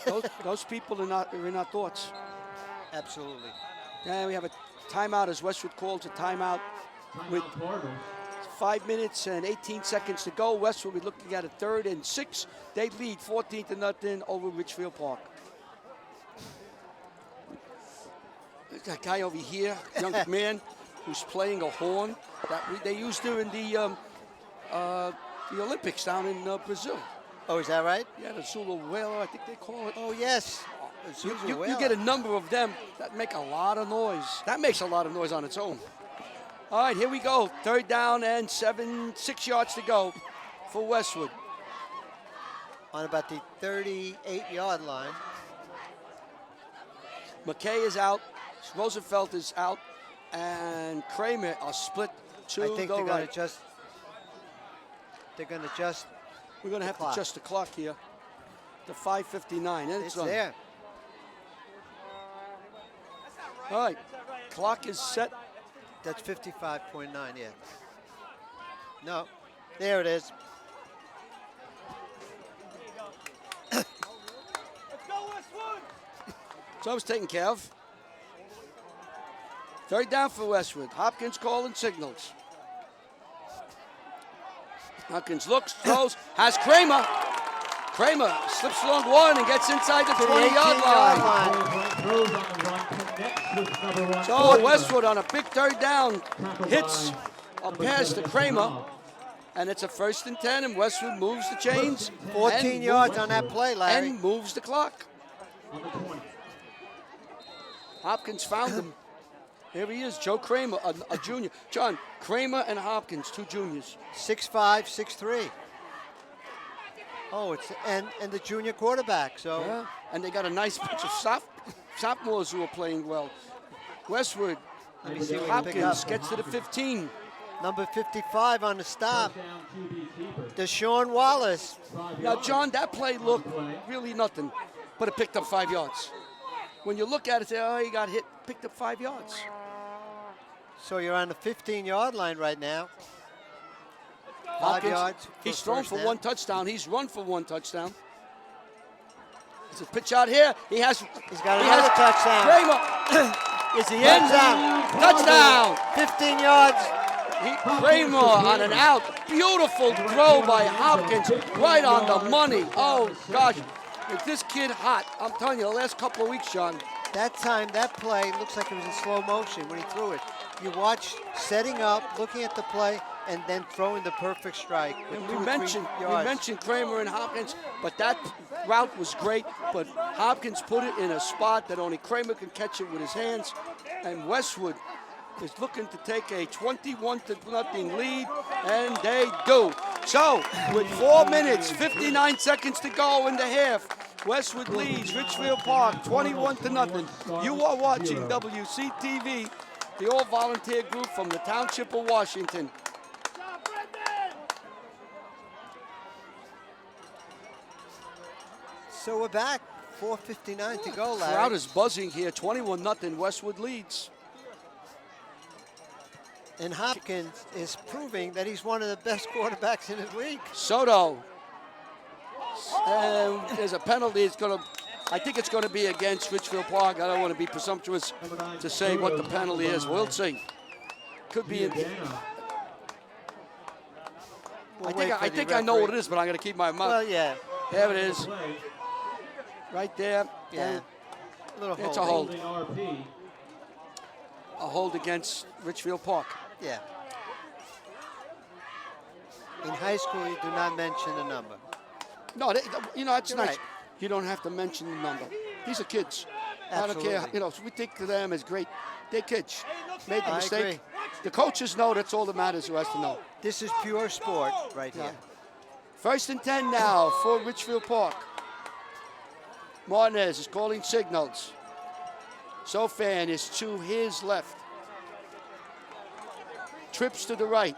Those people are in our thoughts. Absolutely. And we have a timeout as Westwood calls a timeout with Timeout Cardinals. 5 minutes and 18 seconds to go. Westwood will be looking at a 3rd and 6. They lead 14-0 over Ridgefield Park. There's that guy over here, young man, who's playing a horn that they used during the Olympics down in Brazil. Oh, is that right? Yeah, the Zulu whaler, I think they call it. Oh, yes. You get a number of them that make a lot of noise. That makes a lot of noise on its own. All right, here we go. 3rd down and 6 yards to go for Westwood. On about the 38-yard line. McKay is out. Rosenfeld is out. And Kramer are split to I think the they're right. going to just. They're going to just. We're going to have to adjust the clock here to 5:59. And It's done. there. All right, clock is set. That's 55.9. Yeah. No, there it is. Let's go, Westwood! So I was taken care of. 3rd down for Westwood. Hopkins calling signals. Hopkins looks, throws, has Kramer. Kramer slips along one and gets inside the 20-yard line. Throws on the run, connects with number 1. So Westwood on a big 3rd down hits a pass to Kramer. And it's a 1st and 10, and Westwood moves the chains. 14 and yards on that play, Larry. And moves the clock. On the 20. Hopkins found him. Here he is, Joe Kramer, a junior. John, Kramer and Hopkins, 2 juniors. 6'5", 6'3". Oh, it's and the junior quarterback. So Yeah, and they got a nice bunch of sophomores who are playing well. Westwood, let me see what we pick up. Hopkins gets to the 15. Number 55 on the stop, Down QB keeper. Deshaun Wallace. 5 Now, yards. John, that play looked really nothing, but it picked up 5 yards. When you look at it, say, oh, he got hit, picked up 5 yards. So you're on the 15-yard line right now. 5 Hopkins, yards. he's thrown first for down. 1 touchdown. He's run for 1 touchdown. There's a pitch out here. He's got another touchdown. Kramer is the end zone. Touchdown. 15 yards. Kramer on an out. Beautiful throw by Hopkins. Right on the money. Oh, gosh. Is this kid hot? I'm telling you, the last couple of weeks, John. That time, that play looks like it was in slow motion when he threw it. You watch setting up, looking at the play, and then throwing the perfect strike. With And 2 or 3 we yards. mentioned Kramer and Hopkins, but that route was great. But Hopkins put it in a spot that only Kramer can catch it with his hands. And Westwood is looking to take a 21-0 lead, and they do. So, with 4 minutes, 59 seconds to go in the half, Westwood leads Ridgefield Park 21-0. You are watching WCTV, the all-volunteer group from the Township of Washington. So we're back. 4:59 to go, Larry. Crowd is buzzing here. 21-0. Westwood leads. And Hopkins is proving that he's one of the best quarterbacks in the league. Soto. And there's a penalty. I think it's going to be against Ridgefield Park. I don't want to be presumptuous to say what the penalty is. We'll see. Could be. I think I know what it is, but I'm going to keep my mouth. Well, yeah. There it is. Right there. Yeah. And it's a hold. A hold against Ridgefield Park. Yeah. In high school, you do not mention the number. No, that's You're nice. right. You don't have to mention the number. These are kids. Absolutely. I don't care. We think to them as great. They're kids. Made the I mistake. agree. The coaches know. That's all that matters. Who has to know? This is pure sport right here. First and 10 now for Ridgefield Park. Martinez is calling signals. Sofan is to his left. Trips to the right.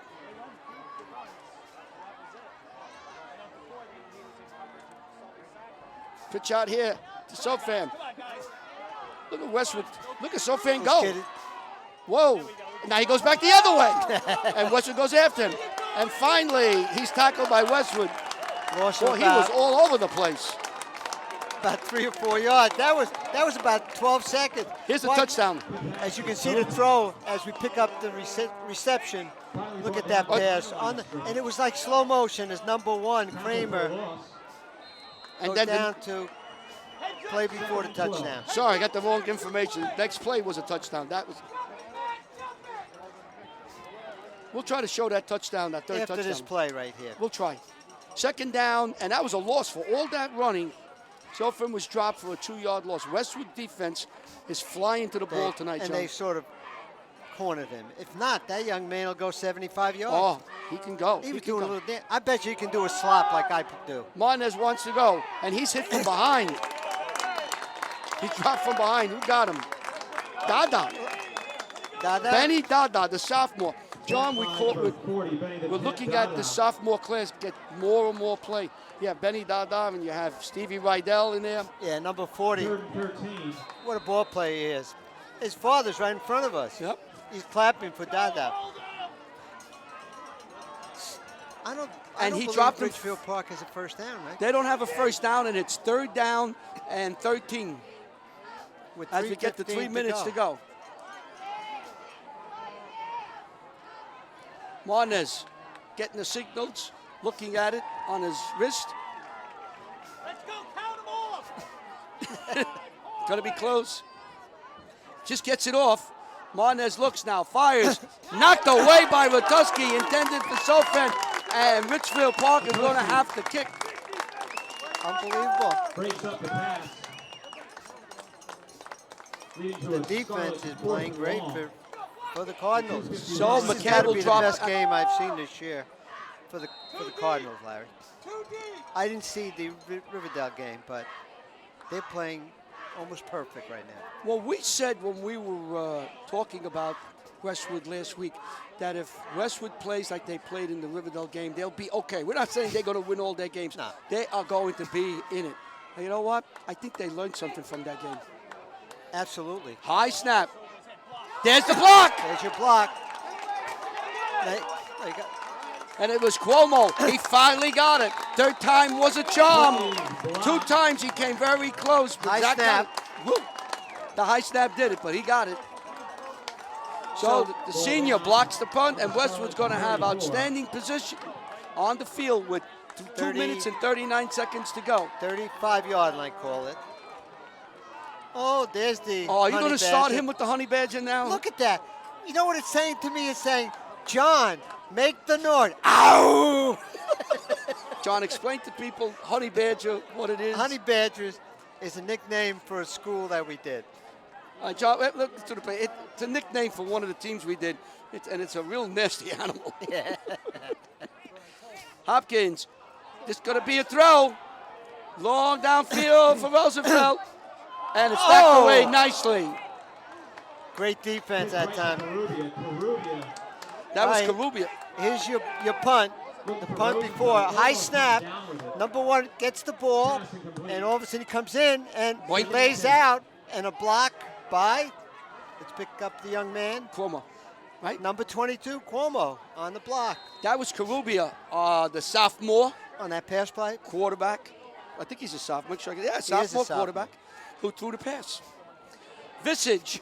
Pitch out here to Sofan. Look at Westwood. Look at Sofan go. Whoa. Now he goes back the other way. And Westwood goes after him. And finally, he's tackled by Westwood. Well, he was all over the place. About 3 or 4 yards. That was about 12 seconds. Here's the touchdown. As you can see the throw, as we pick up the reception, look at that pass. And it was like slow motion as number 1, Kramer, And goes then down to play before the touchdown. sorry, I got the wrong information. The next play was a touchdown. That was. We'll try to show that touchdown, that third After touchdown. this play right here. We'll try. Second down, and that was a loss for all that running. Sofan was dropped for a 2-yard loss. Westwood defense is flying to the ball tonight, And John. they sort of cornered him. If not, that young man will go 75 yards. Oh, he can go. He was can doing a go. little dance. I bet you he can do a slop like I do. Martinez wants to go, and he's hit from behind. He dropped from behind. Who got him? Dada. Dada? Benny Dada, the sophomore. John, we're looking at the sophomore class get more and more play. You have Benny Dada, and you have Stevie Rydell in there. Yeah, number 40. 13. What a ball player he is. His father's right in front of us. Yep. He's clapping for Dada. I don't And he believe dropped him. Ridgefield Park has a first down, right? They don't have a first down, and it's 3rd down and 13 With as we get to 3 minutes to go. Martinez getting the signals, looking at it on his wrist. Let's go, count them off. Going to be close. Just gets it off. Martinez looks now, fires. Knocked away by Ratuski, intended for Sofan. And Ridgefield Park is going to have to kick. Unbelievable. Breaks up the pass. Leading to The a defense scarlet is fourth playing and great long. for the Cardinals. So This has got to McCabe be the dropped. best game I've seen this year for the Cardinals, Larry. I didn't see the Riverdale game, but they're playing almost perfect right now. Well, we said when we were talking about Westwood last week that if Westwood plays like they played in the Riverdale game, they'll be okay. We're not saying they're going to win all their games. No. They are going to be in it. And you know what? I think they learned something from that game. Absolutely. High snap. There's the block. There's your block. They got, And it was Cuomo. He finally got it. Third time was a charm. 2 times he came very close. But High Zach got snap. it. Woo. The high snap did it, but he got it. So the senior blocks the punt, and Westwood's going to have outstanding position on the field with 2 30. minutes and 39 seconds to go. 35-yard line, call it. Oh, there's the Oh, are you going to start Honey him with the honey badger now? Badger. Look at that. You know what it's saying to me? It's saying, John, make the noise. Ow! John, explain to people honey badger what it is. Honey Badgers is a nickname for a school that we did. John, look to the play. It's a nickname for one of the teams we did, and it's a real nasty animal. Yeah. Hopkins, this going to be a throw. Long downfield for Roosevelt, and it's backed away nicely. Great defense that time. That was Right. Karubia. Here's your punt. The punt before. High snap. Number 1 gets the ball, and all of a sudden he comes in and he Boink. lays out, and a block by, let's pick up the young man, Cuomo, right? number 22, Cuomo, on the block. That was Karubia, the sophomore On that pass play. quarterback. I think he's a sophomore. Yeah, a sophomore sophomore. quarterback who threw the pass. Visage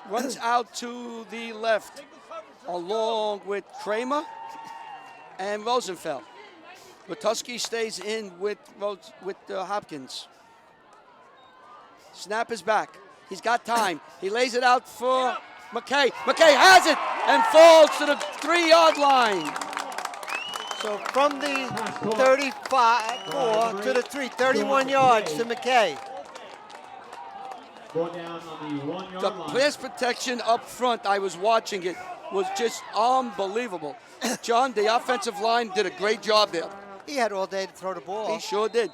runs out to the left along with Kramer and Rosenfeld. Watuski stays in with Hopkins. Snap is back. He's got time. He lays it out for McKay. McKay has it and falls to the 3-yard line. So from the 35 to the 31 yards to McKay. Going down on the 1 yard The line. pass protection up front, I was watching it, was just unbelievable. John, the offensive line did a great job there. He had all day to throw the ball. He sure did.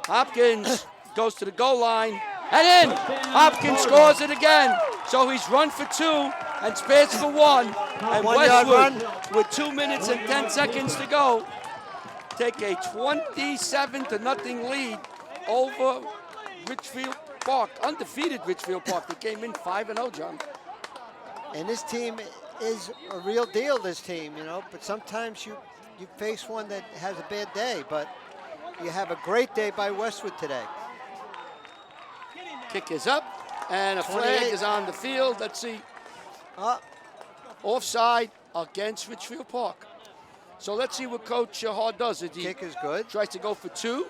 Hopkins goes to the goal line and in. Hopkins scores it again. So he's run for 2 and spares for 1. And 1 yard Westwood, with 2 minutes and 10 seconds to go, take a 27-0 lead over Ridgefield Park. Undefeated Ridgefield Park. They came in 5-0, John. And this team is a real deal, this team, you know. But sometimes you face one that has a bad day. But you have a great day by Westwood today. Kick is up, and a flag 28. is on the field. Let's see. Uh, Offside against Ridgefield Park. So let's see what Coach Hard does. He kick is good. tries to go for 2.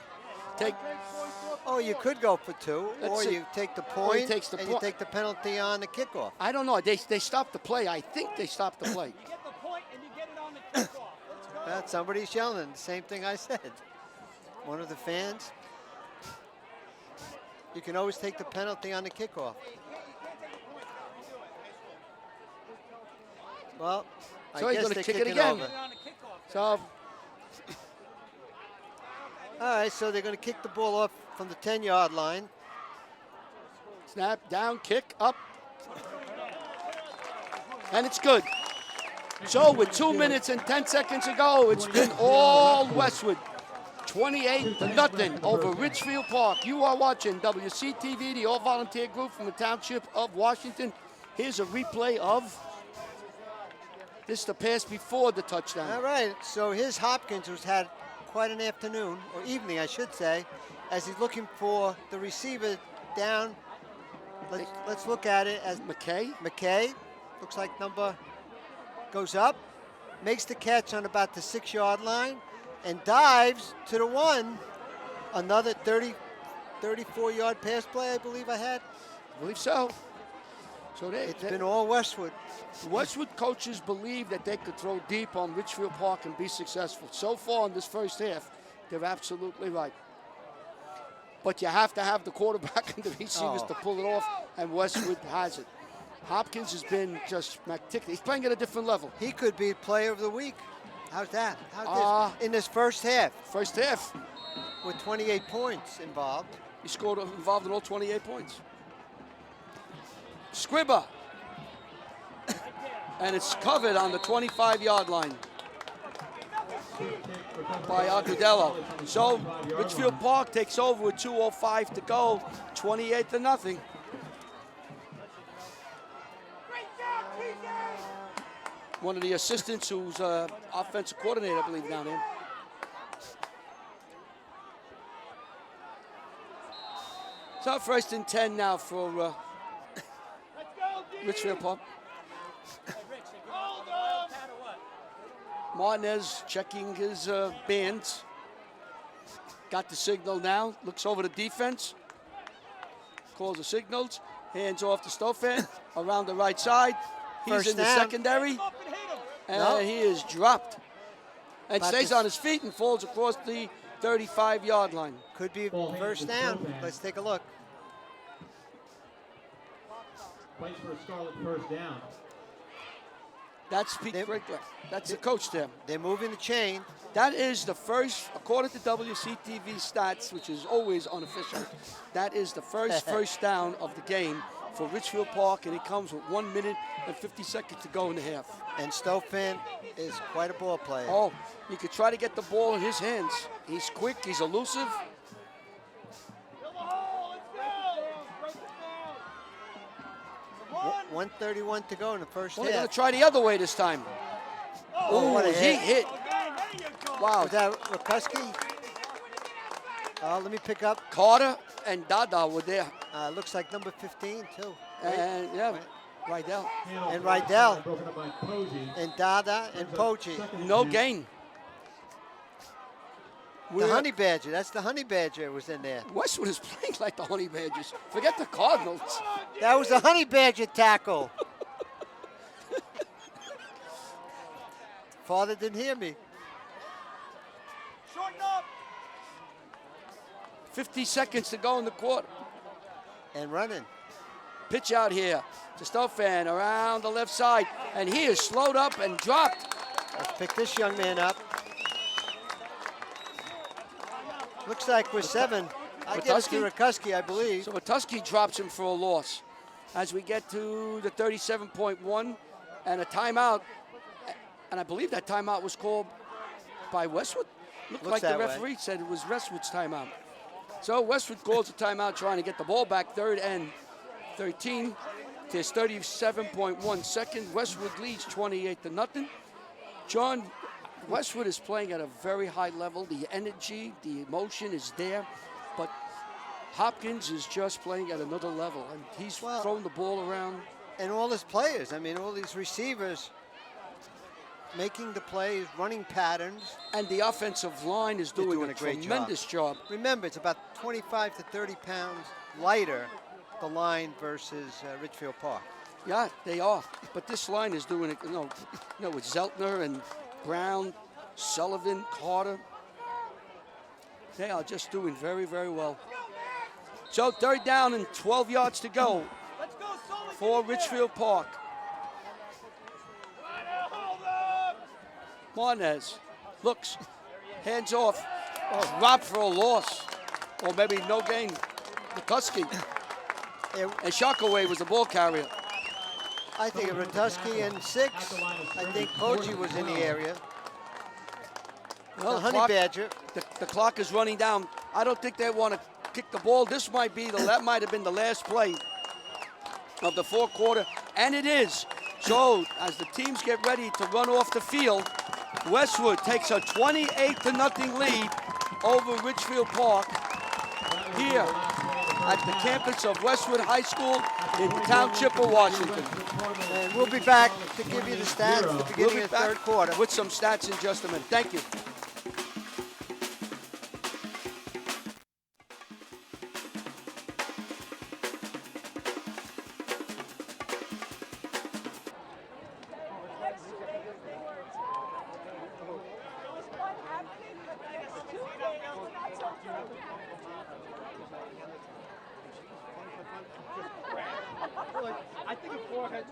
Oh, you could go for 2, Let's or see. you take the Or he point, takes the and point. you take the penalty on the kickoff. I don't know. They stopped the play. I think they stopped the play. You get the point and you get it on the kickoff. Let's go. Somebody's yelling the same thing I said. One of the fans. You can always take the penalty on the kickoff. Well, So I he's guess gonna they're kick it kicking again. over. On the kickoff. So All right, so they're going to kick the ball off from the 10-yard line. snap, down, kick, up. And it's good. So with 2 minutes and 10 seconds to go, it's been all Westwood. 28-0 over Ridgefield Park. You are watching WCTV, the all-volunteer group from the Township of Washington. Here's a replay of this, the pass before the touchdown. All right, so here's Hopkins, who's had quite an afternoon, or evening, I should say, as he's looking for the receiver down. Let's look at it as McKay. McKay, looks like number goes up, makes the catch on about the 6-yard line, and dives to the 1. Another 34-yard pass play, I believe I had. I believe so. So It's been all Westwood. Westwood coaches believe that they could throw deep on Ridgefield Park and be successful. So far in this first half, they're absolutely right. But you have to have the quarterback and the receivers to pull it off, and Westwood has it. Hopkins has been just magnificent. He's playing at a different level. He could be player of the week. How's that? How's this? In this first half, First half, with 28 points involved. he scored involved in all 28 points. Scribber. And it's covered on the 25-yard line by Agudelo. So Ridgefield Park takes over with 2:05 to go, 28-0. Great job, TJ. One of the assistants who's offensive coordinator, I believe, down there. So first and 10 now for Let's go, D. Ridgefield Park. Hold on. Martinez checking his bands. Got the signal now. Looks over the defense. Calls the signals. Hands off to Stofan around the right side. He's First in the down. secondary. Up and hit him. And No. he is dropped. And About stays to- on his feet and falls across the 35-yard line. Could be first down. Let's take a look. Plays for a Scarlet first down. That's Pete They- Crickler. That's the coach there. They're moving the chain. That is the first, according to WCTV stats, which is always unofficial, that is the first down of the game for Ridgefield Park, and it comes with 1 minute and 50 seconds to go in the half. And Stofan is quite a ball player. Oh, you could try to get the ball in his hands. He's quick, he's elusive. Fill the hole. Let's go. Break it down. Come on. 1:31 to go in the first Well, they're going half. to try the other way this time. Oh, what a he hit. hit. Okay, there you go. Wow. Was that Rakuski? Let me pick up. Carter and Dada were there. Looks like number 15, too. And, yeah, Rydell. And Rydell. Broken up by Posey. And Dada and Pochi. No gain. The Honey Badger. That's the Honey Badger was in there. Westwood is playing like the Honey Badgers. Forget the Cardinals. That was the Honey Badger tackle. Father didn't hear me. Shorten up. 50 seconds to go in the quarter. And running. Pitch out here to Stofan around the left side. And he is slowed up and dropped. Let's pick this young man up. Looks like we're 7. I give it to Rakuski, I believe. So Watuski drops him for a loss. As we get to the 37.1 and a timeout. And I believe that timeout was called by Westwood. Looked like the referee said it was Westwood's timeout. So Westwood calls a timeout trying to get the ball back. 3rd and 13. There's 37.1 seconds. Westwood leads 28-0. John, Westwood is playing at a very high level. The energy, the emotion is there. But Hopkins is just playing at another level. And he's thrown the ball around. And all his players, I mean, all these receivers making the plays, running patterns. And the offensive line is doing a great tremendous job. Remember, it's about 25 to 30 pounds lighter, the line versus Ridgefield Park. Yeah, they are. But this line is doing it, with Zeltner and Brown, Sullivan, Carter. They are just doing very, very well. So 3rd down and 12 yards to go Let's go, Sully. for Ridgefield Park. Martinez looks, hands off, robbed for a loss, or maybe no gain. Ratusky. And Shockaway was the ball carrier. I think Ratusky and 6. I think Pochi was in the area. Well, The Honey Badger. The clock is running down. I don't think they want to kick the ball. This might be that might have been the last play of the 4th quarter, and it is. So as the teams get ready to run off the field, Westwood takes a 28-0 lead over Ridgefield Park here at the campus of Westwood High School in the township of Washington. And we'll be back to give you the stats at the beginning of the 3rd quarter. With some stats in just a minute. Thank you. I think a forehead.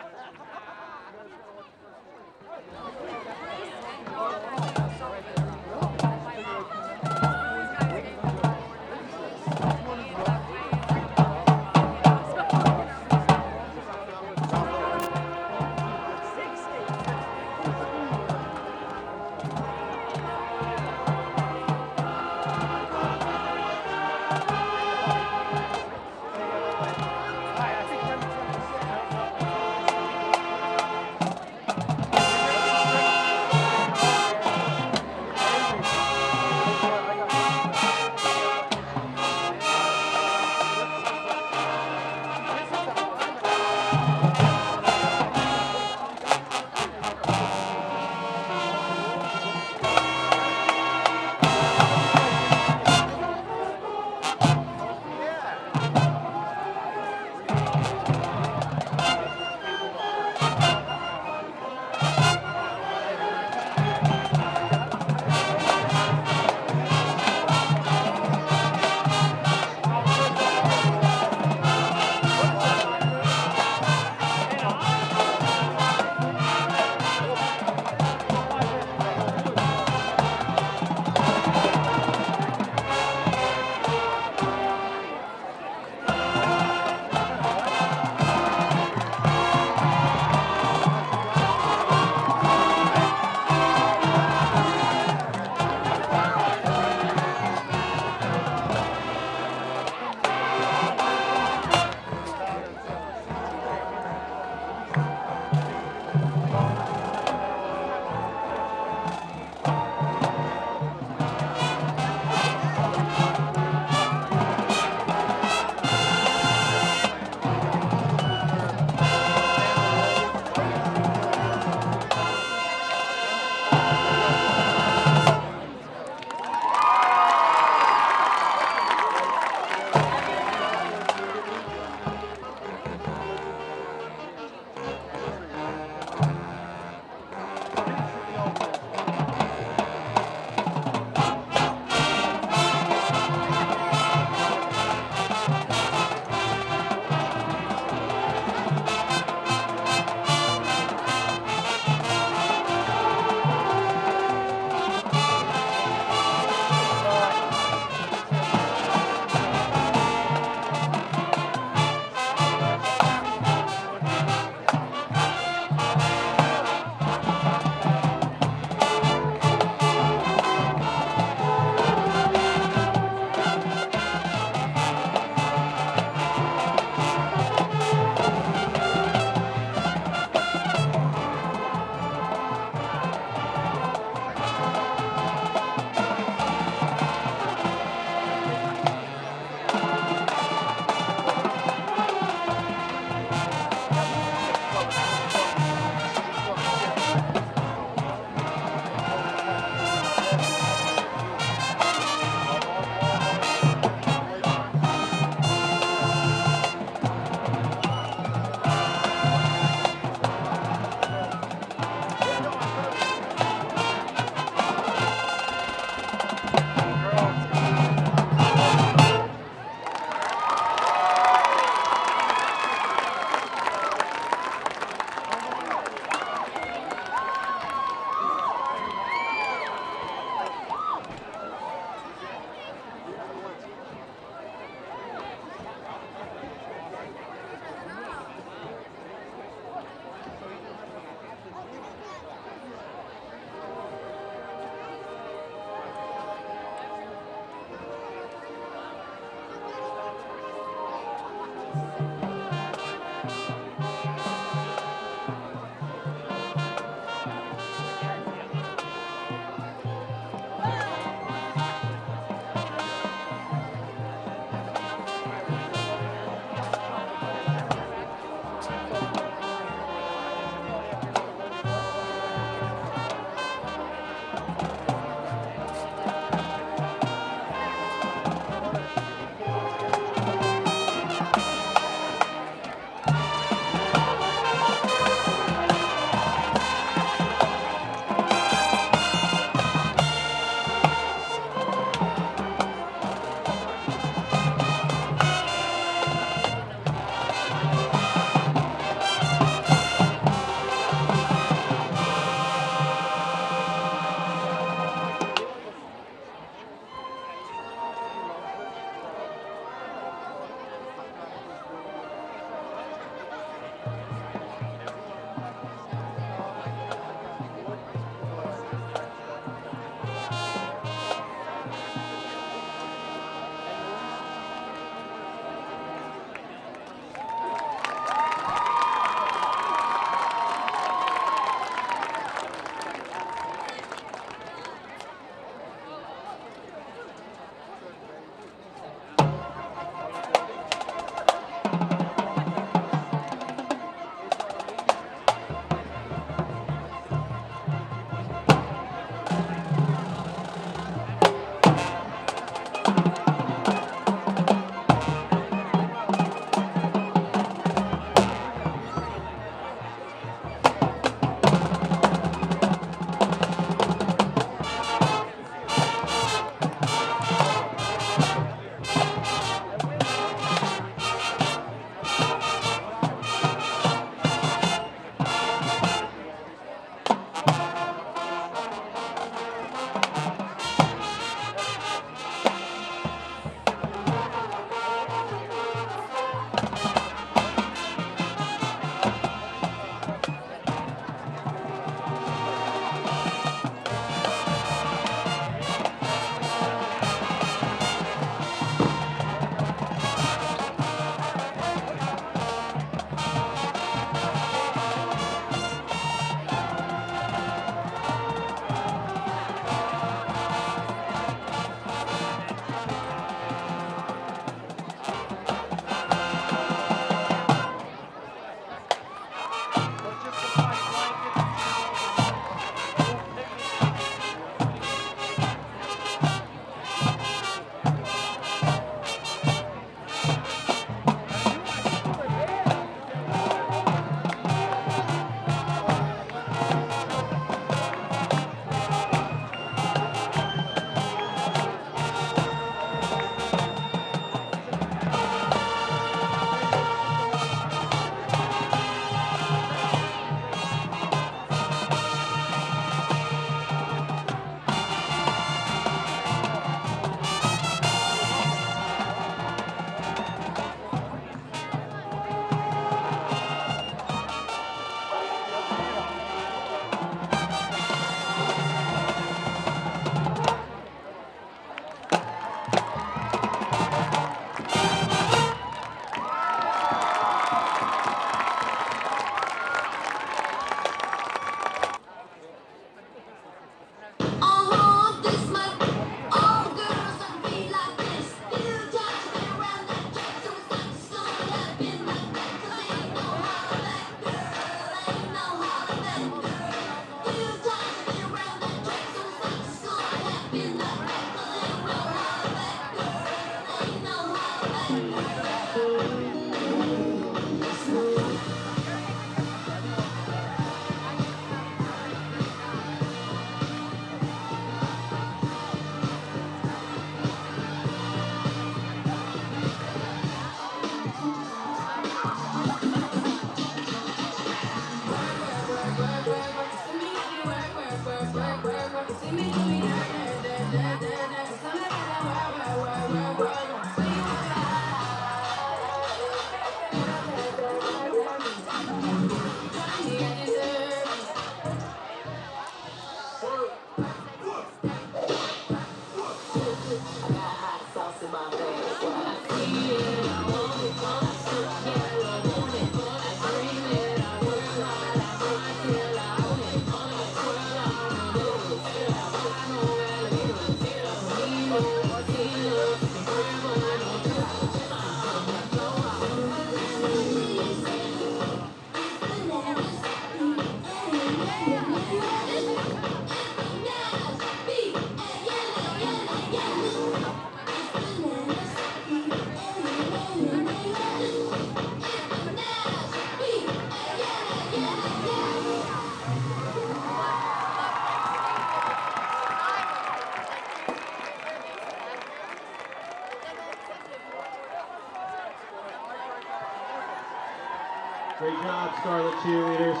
Great job, Scarlet cheerleaders.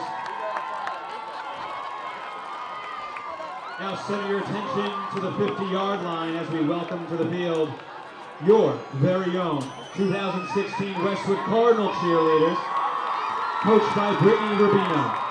Now center your attention to the 50-yard line as we welcome to the field your very own 2016 Westwood Cardinal cheerleaders, coached by Brittany Rubino.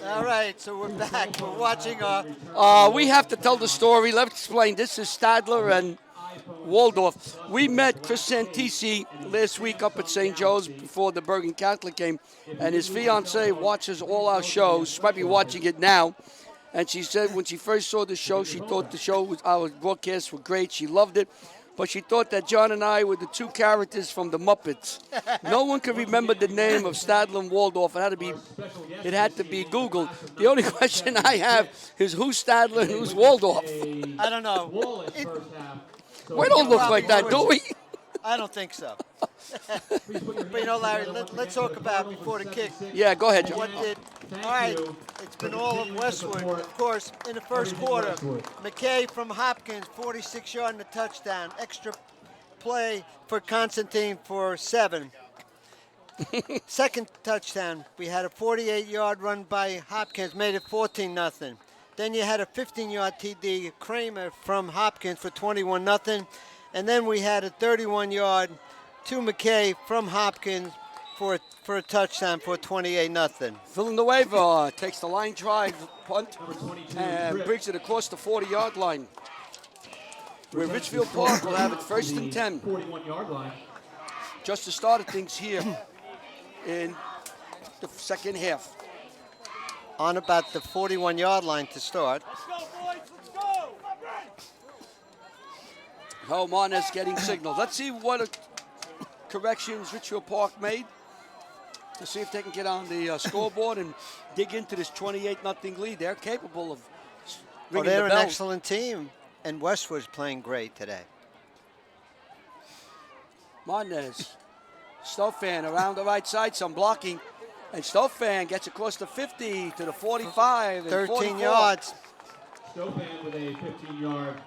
All right, so we're back. We're watching our. We have to tell the story. Let's explain. This is Stadler and Waldorf. We met Chris Santisi last week up at St. Joe's before the Bergen Catholic game, and his fiance watches all our shows. She might be watching it now. And she said when she first saw the show, she thought the show was, our broadcasts were great. She loved it. But she thought that John and I were the two characters from the Muppets. No one could remember the name of Stadler and Waldorf. It had to be Googled. The only question I have is who's Stadler and who's Waldorf? I don't know. We don't look like that, do we? I don't think so. But you know, Larry, let's talk about before the kick. Yeah, go ahead, John. Thank All right, you it's for been all of continuing to Westwood. support Of course, in the first everything quarter, Westwood. McKay from Hopkins, 46-yard and a touchdown. Extra play for Constantine for 7. Second touchdown, we had a 48-yard run by Hopkins, made it 14-0. Then you had a 15-yard TD, Kramer from Hopkins for 21-0. And then we had a 31-yard to McKay from Hopkins for a touchdown for 28-0. Villanueva takes the line drive punt Number 22, and Tripp. brings it across the 40-yard line, where Ridgefield Park will have it first and 10. 41-yard line. Just the start of things here in the second half. On about the 41-yard line to start. Let's go, boys. Let's go. Oh, Martinez getting signals. Let's see what corrections Ridgefield Park made to see if they can get on the scoreboard and dig into this 28-0 lead. They're capable of ringing They're the an bell. excellent team, and Westwood's playing great today. Martinez, Stofan around the right side, some blocking, and Stofan gets across the 50 to the 45 and 13 44. yards. Stofan with a 15-yard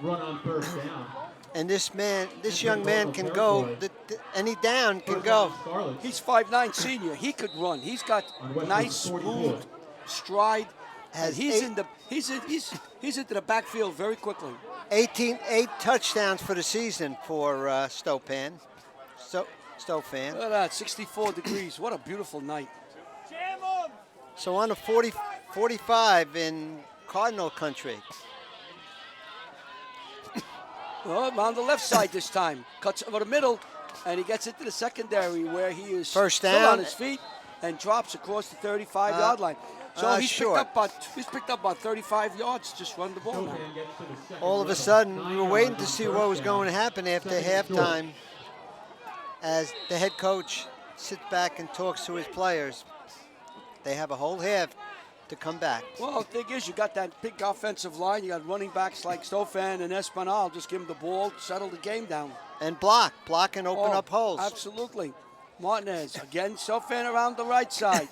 run on first down. And this young man can go. Any down can go. Scarlets. He's 5'9", senior. He could run. He's got On Westwood's nice, 44. smooth stride. Has And he's eight- he's into the backfield very quickly. 8 touchdowns for the season for Stofan. Stofan. Look at that, 64 degrees. What a beautiful night. Jam 'em. So on a 45 in Cardinal country. Well, on the left side this time. Cuts over the middle, and he gets into the secondary where he is First still down. on his feet and drops across the 35-yard line. So he's short. picked up about 35 yards. Just run the ball now. Stofan gets to the second All of a level. sudden, 9 we were waiting yards to on see first what was down. going to happen after Second and short. halftime as the head coach sits back and talks to his players. They have a whole half to come back. Well, the thing is, you got that big offensive line. You got running backs like Stofan and Espinal. Just give him the ball, settle the game down. And block and open Oh, up holes. Absolutely. Martinez, again, Stofan around the right side.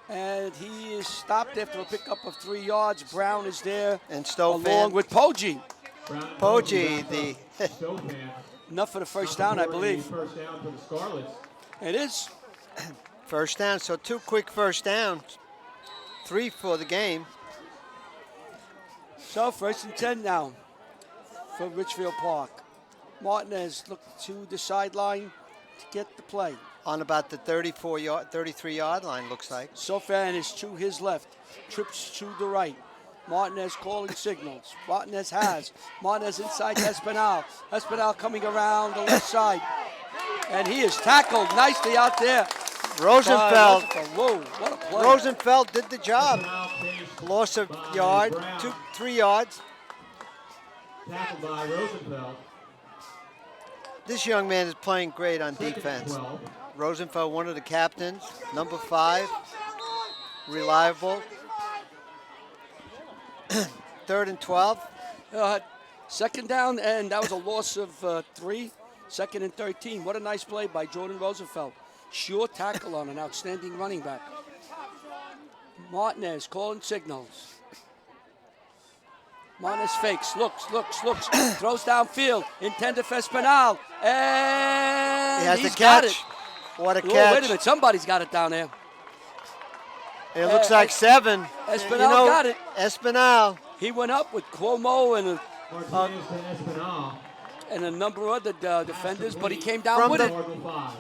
And he is stopped after a pickup of 3 yards. Brown is there, And Stofan. along with Poggi. Brown and Poggi, wrapped the up Stofan. Enough for the first down, I believe. First down for the Scarlets. It is. first down. So 2 quick first downs. 3 for the game. So first and 10 now for Ridgefield Park. Martinez looked to the sideline to get the play. On about the 33-yard line, looks like. Stofan is to his left, trips to the right. Martinez calling signals. Martinez inside to Espinal. Espinal coming around the left side. And he is tackled nicely out there. Rosenfeld. Whoa, what a play. Rosenfeld did the job. Now chased Loss of by yard, Brown. 3 yards. Tackled by Rosenfeld. This young man is playing great on Second and defense. 12. Rosenfeld, one of the captains, number 5, reliable. 3rd and 12. Second down, and that was a loss of 3. 2nd and 13. What a nice play by Jordan Rosenfeld. Sure tackle on an outstanding running back. Martinez calling signals. Martinez fakes, looks, throws downfield, intended for Espinal, and He has he's the got catch. it. What a Oh, catch. wait a minute, somebody's got it down there. It looks like 7. Espinal got it. Espinal. He went up with Cuomo Martinez to Espinal. and a number of other defenders, but he came down From with the- it. Cardinal 5.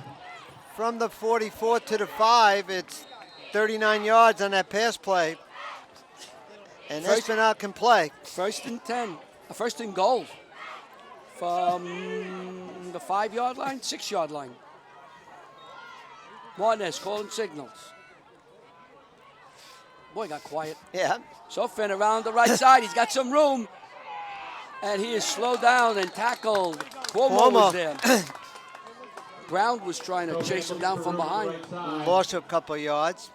From the 44 to the 5, it's 39 yards on that pass play. And First- Espinal can play. First and 10, first and goal from the 5-yard line, 6-yard line. Martinez calling signals. Boy, got quiet. Yeah. Stofan around the right side. He's got some room. And he is slowed down and tackled. Cuomo was there. Brown was trying to chase him down from behind. Right side. Lost a couple of yards.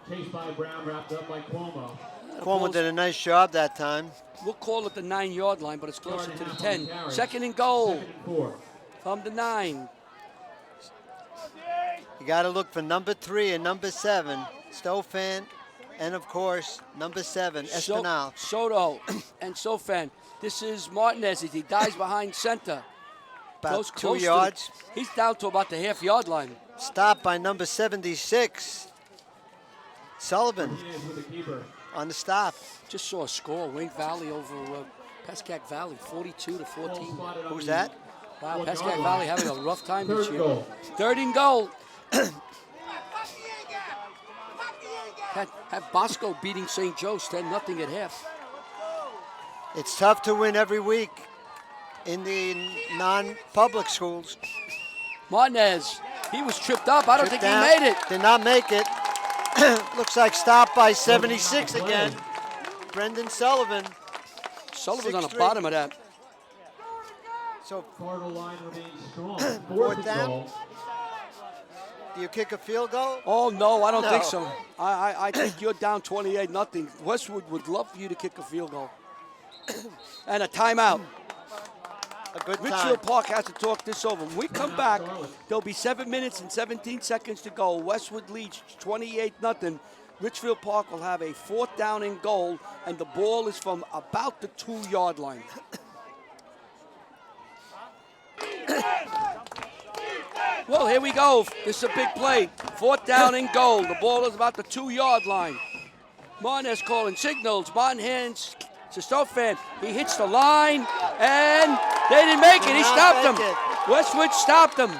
Chased by Brown, wrapped up by Cuomo. Cuomo did a nice job that time. We'll call it the 9-yard line, but it's closer Yard to and the a half on 10. carry. 2nd and goal 2nd and 4. from the 9. You got to look for number 3 and number 7, Stofan, and of course number 7, Espinal. Soto and Sofan. This is Martinez as he dives behind center. About Goes 2 close yards. he's down to about the half-yard line. Stopped by number 76, Sullivan, Martinez with the keeper. on the stop. Just saw a score, Wayne Valley over Pascack Valley, 42 to 14. Who's that? Wow, Pascack Valley having a rough time this Third year. goal. 3rd and goal. Have Bosco beating St. Joe's 10-0 at half. It's tough to win every week in the non-public schools. Martinez, he was tripped up. I don't Tripped think down. he made it. Did not make it. Looks like stopped by 76 again. Brendan Sullivan. Sullivan's on the 6'3". bottom of that. So Cardinal line remains strong. Fourth Fourth down. goal. do you kick a field goal? Oh, no, I don't think No. so. I think you're down 28-0. Westwood would love for you to kick a field goal. And a timeout. A good time. Ridgefield Park has to talk this over. When we come back, there'll be 7 minutes and 17 seconds to go. Westwood leads 28-0. Ridgefield Park will have a 4th down and goal, and the ball is from about the 2-yard line. Well, here we go. This is a big play. 4th down and goal. The ball is about the 2-yard line. Martinez calling signals. Martin hands to Stofan. He hits the line, and they didn't make it. He stopped him. Westwood stopped him.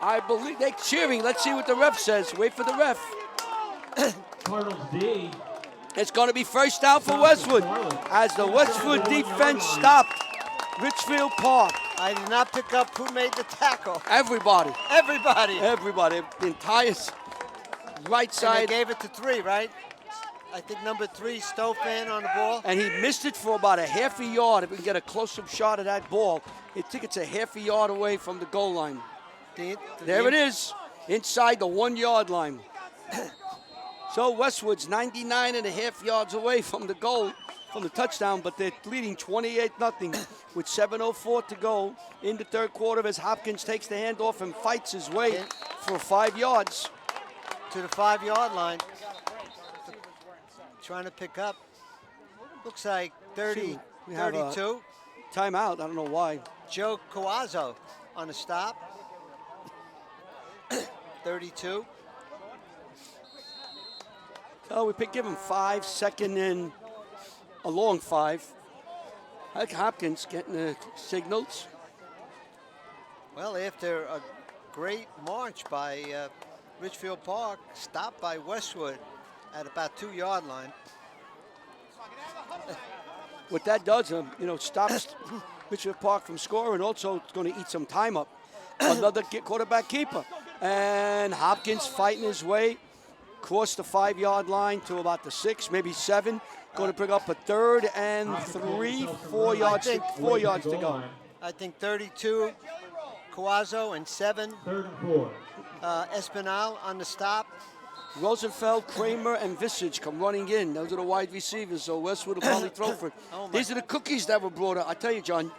I believe they're cheering. Let's see what the ref says. Wait for the ref. Cardinals D. It's going to be 1st down for Westwood as the Westwood defense stopped Ridgefield Park. I did not pick up who made the tackle. Everybody. Everybody. Everybody. The entire right And side. they gave it to 3, right? I think number 3, Stofan on the ball. And he missed it for about a half a yard. If we can get a close-up shot of that ball, I think it's a half a yard away from the goal line. There it is, inside the 1-yard line. So Westwood's 99.5 yards away from the goal, from the touchdown, but they're leading 28-0 with 7:04 to go in the 3rd quarter as Hopkins takes the handoff and fights his way for 5 yards. To the 5-yard line. Trying to pick up. Looks like 30, We have a 32. timeout. I don't know why. Joe Coazzo on the stop. 32. Oh, we give him 5, 2nd and a long 5. I think Hopkins getting the signals. Well, after a great march by Ridgefield Park, stopped by Westwood at about 2-yard line. What that does, stops Ridgefield Park from scoring. Also, it's going to eat some time up. Another quarterback keeper. And Hopkins fighting his way across the 5-yard line to about the 6, maybe 7. Going to bring up a 3rd and 3, 4 yards, 4 yards to go. I think 32, Coazzo, and 7, 3rd and 4. Espinal on the stop. Rosenfeld, Kramer, and Visage come running in. Those are the wide receivers, so Westwood will probably throw for it. Oh, my. These are the cookies that were brought up. I tell you, John,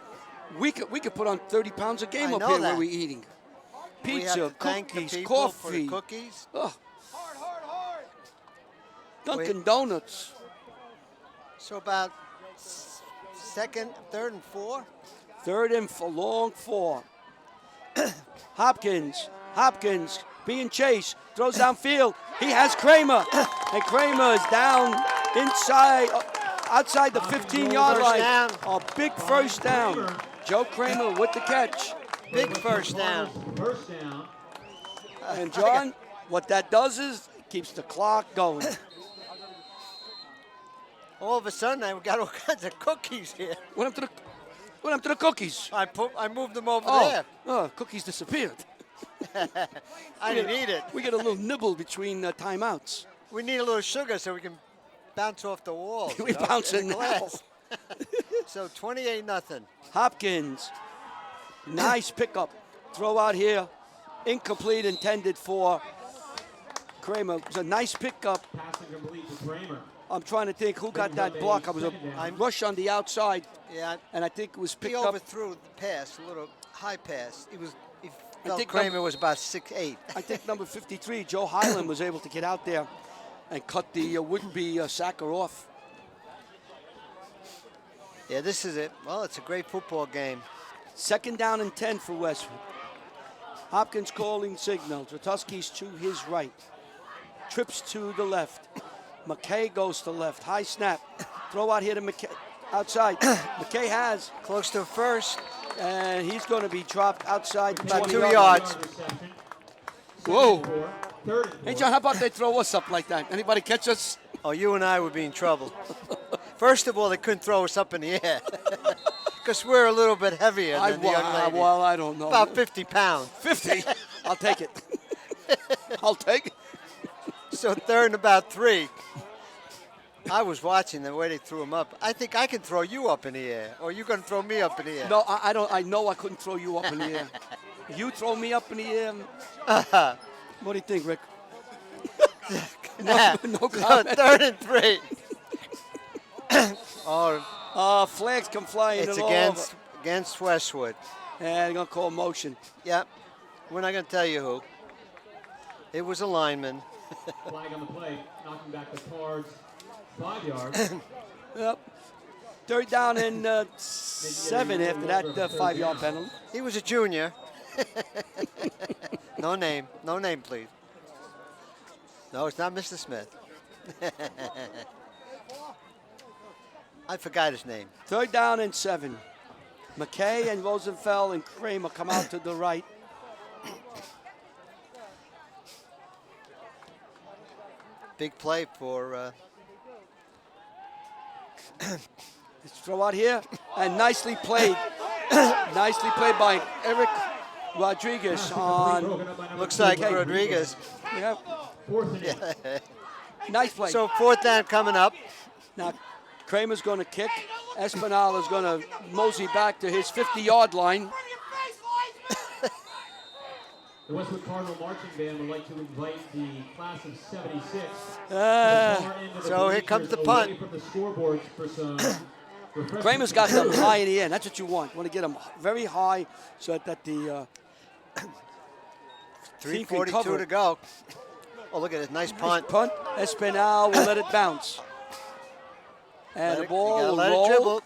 we could put on 30 pounds of game I up know here that. where we're eating. We have Pizza, to thank the cookies, people for the coffee, cookies. Dunkin' Donuts. So about 2nd, 3rd, and 4. 3rd and long 4. Hopkins being chased, throws downfield. He has Kramer, and Kramer is down outside the 15-yard First line. down. A big 1st down. Joe Kramer with the catch. Big 1st down. First down. And John, what that does is keeps the clock going. All of a sudden, I've got all kinds of cookies here. What happened to the cookies? I moved them over there. Cookies disappeared. I didn't eat it. We get a little nibble between timeouts. We need a little sugar so we can bounce off the wall. We bouncing in the now. glass. So 28-0. Hopkins, nice pickup. Throw out here, incomplete, intended for Kramer. It was a nice pickup. Passing complete to Kramer. I'm trying to think who got that block. I was a rush on the outside, Yeah, and I think it was he picked up. overthrew the pass, a little high pass. He Well, think Kramer was about 6'8". I think number 53, Joe Highland, was able to get out there and cut the would-be sacker off. Yeah, this is it. Well, it's a great football game. 2nd down and 10 for Westwood. Hopkins calling signals. Ratusky's to his right. Trips to the left. McKay goes to left. High snap. Throw out here to McKay. Outside. McKay has. Close to first. And he's going to be dropped outside the About 20 2 yard yards. Whoa. Third and Hey, 4. John, how about they throw us up like that? Anybody catch us? Oh, you and I would be in trouble. First of all, they couldn't throw us up in the air because we're a little bit heavier than the young lady. Well, I don't know. About 50 pounds. 50? I'll take it. I'll take it. So 3rd and about 3. I was watching the way they threw him up. I think I can throw you up in the air, or you're going to throw me up in the air. No, I don't. I know I couldn't throw you up in the air. You throw me up in the air. What do you think, Rick? No So comment. 3rd and 3. Oh, Flags come flying. it's all against Westwood. over. And they're going to call motion. Yep. We're not going to tell you who. It was a lineman. Flag on the play, knocking back the Cards 5 yards. Yep. 3rd down and 7 after that 5-yard penalty. He was a junior. No name. No name, please. No, it's not Mr. Smith. I forgot his name. 3rd down and 7. McKay and Rosenfeld and Kramer come out to the right. Big play for. Let's throw out here. And nicely played. Nicely played by Eric Rodriguez on. Broken up by number Looks like 2. Rodriguez. Yeah, 4th and 8. nice play. So 4th down coming up. Now, Kramer's going to kick. Espinal is going to mosey back to his 50-yard line. The Westwood Cardinal Marching Band would like to invite the class of 76. So here comes the punt. Away from the scoreboards for some refreshments. Kramer's got them high in the air. That's what you want. You want to get them very high so that the team can 3:42 cover to it. go. Oh, look at it. Nice punt. Punt. Espinal will let it bounce. And the ball will let it roll dribble.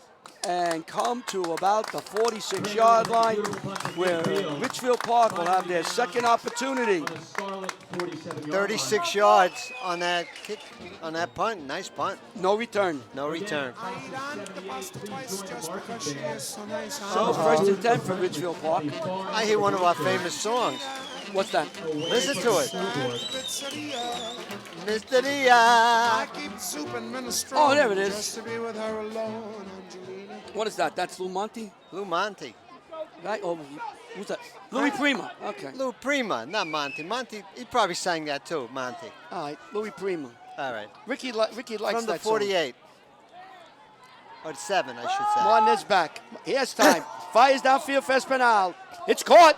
and come to about the 46-yard line, where Ridgefield Park will have their second opportunity. On the Scarlet 47-yard 36 yards on that kick, on that punt. Nice punt. No return. No return. So 1st and 10 for Ridgefield Park. I hear one of our famous songs. What's that? Listen to it. Mr. Dia. Oh, there it is. What is that? That's Lou Monte? Lou Monte. Right? Oh, who's that? Louis Prima. Okay. Lou Prima, not Monte. Monte, he probably sang that too, Monte. All right. Louis Prima. All right. Ricky likes From the that song. 48. Or 7, I should say. Martinez back. He has time. Fires downfield for Espinal. It's caught.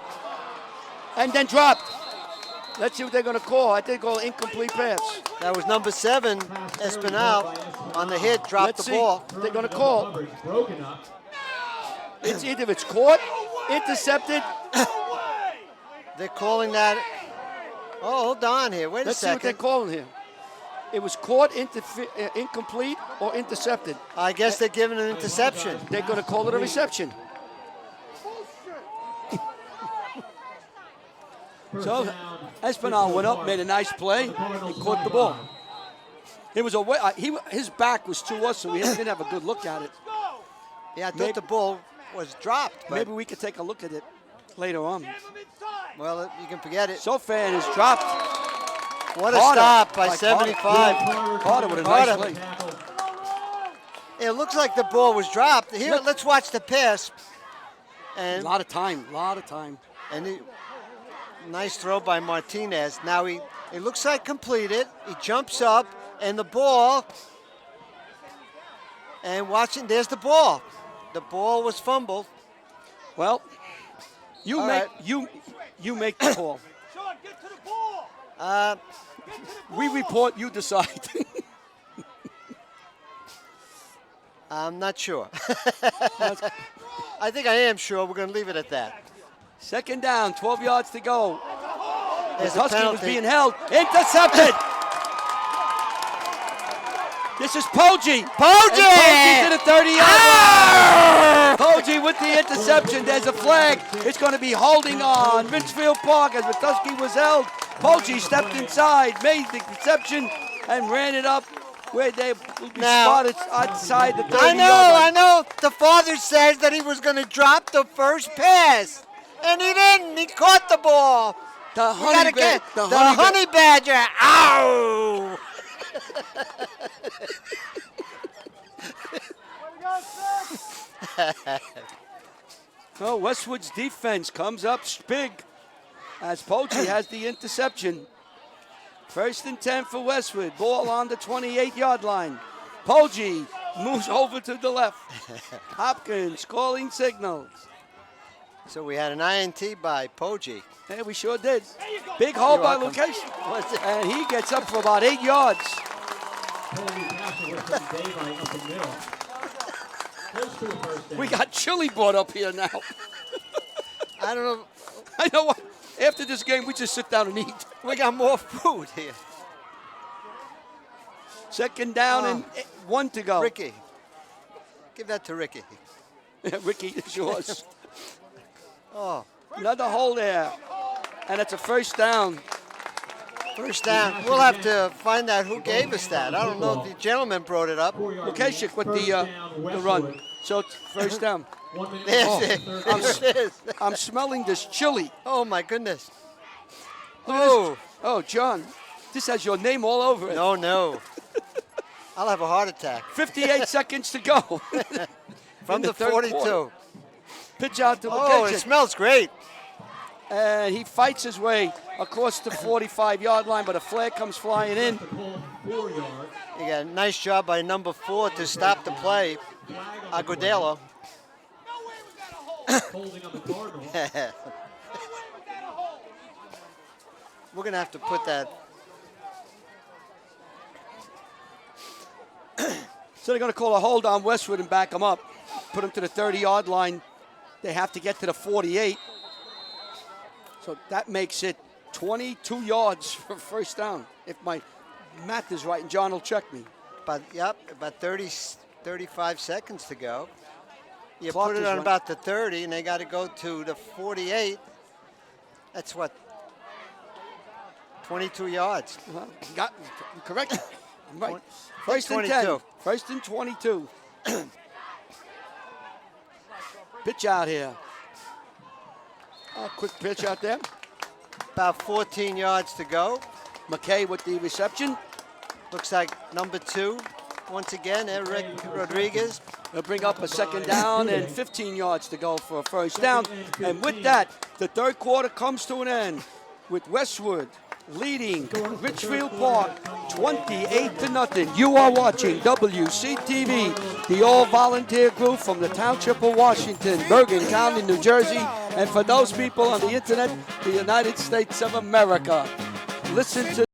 And then dropped. Let's see what they're going to call. I think they'll call incomplete pass. That was number 7, Espinal, on the hit, dropped Let's the see. ball. They're going to call. Coverage broken up. It's either it's caught, intercepted. They're calling that. Oh, hold on here. Wait Let's a see what they're second. calling here. It was caught, incomplete, or intercepted. I guess they're giving an interception. They're going to call it a reception. First So down, Espinal went up, Ridgefield made a nice play, Park. and Cardinals caught the ball. 5-yard. It was a way. His back was to us, so we didn't have a good look at it. Yeah, I thought Maybe- the ball was dropped, but Maybe we could take a look at it later on. well, you can forget it. Sofan is dropped. What a Carter stop by by 75. Carter with a nice Carter. play. Tackle. It looks like the ball was dropped. Here, Look. let's watch the pass. A And lot of time. nice throw by Martinez. Now it looks like completed. He jumps up, and the ball. And watching, there's the ball. The ball was fumbled. Well, you All make right. you make the call. Sean, get to the ball. We report. You decide. I'm not sure. I think I am sure. We're going to leave it at that. Second down, 12 yards to go. There's The a Husky was penalty. being held. Intercepted. This is Poggi. Poggi! And Poggi to the 30-yard line. Poggi with the interception. There's a flag. It's going to be holding on Ridgefield Park as Watuski was held. Poggi stepped inside, made the reception, and ran it up where they will be spotted outside the 30-yard line. I know. The father says that he was going to drop the first pass, and he didn't. He caught the ball. The We gotta honey get badger. the honey badger. Ow! Well, Westwood's defense comes up big as Poggi has the interception. First and 10 for Westwood. Ball on the 28-yard line. Poggi moves over to the left. Hopkins calling signals. So we had an INT by Poggi. Yeah, we sure did. Big hole by location. And he gets up for about 8 yards. Holy Castle with some daylight up the middle. Close to a first down. We got chili brought up here now. I don't know. I know what. After this game, we just sit down and eat. We got more food here. Second down and 1 to go. Ricky. Give that to Ricky. Ricky, it's yours. Oh, Another hole there. And it's a first down. first down. We'll have to find out who gave us that. I don't know if the gentleman brought it up. Lukashik with the run. So it's first down. 1 minute. There's it. There it is. I'm smelling this chili. Oh, my goodness. Look at this. Oh, John, this has your name all over it. No. I'll have a heart attack. 58 seconds to go. From In the third 42. quarter. Pitch out to Oh, it Lukashik. smells great. And he fights his way across the 45-yard line, but a flag comes flying in. The call 4 yards. You got a nice job by number 4 to stop the play. Agudelo. Holding on the Cardinals. We're going to have to put that. So they're going to call a hold on Westwood and back him up. Put him to the 30-yard line. They have to get to the 48. So that makes it 22 yards for first down, if my math is right, and John will check me. But, about 35 seconds to go. You Clock put it is on right. about the 30, and they got to go to the 48. That's what? 22 yards. Got correct. I'm right. First and 22. 10. First and 22. Pitch out here. Quick pitch out there. About 14 yards to go. McKay with the reception. Looks like number 2, once again, Eric Rodriguez. They'll bring up a second down and 15 yards to go for a first down. And with that, the third quarter comes to an end with Westwood leading Ridgefield Park 28-0. You are watching WCTV, the all-volunteer group from the Township of Washington, Bergen County, New Jersey, and for those people on the internet, the United States of America. Listen to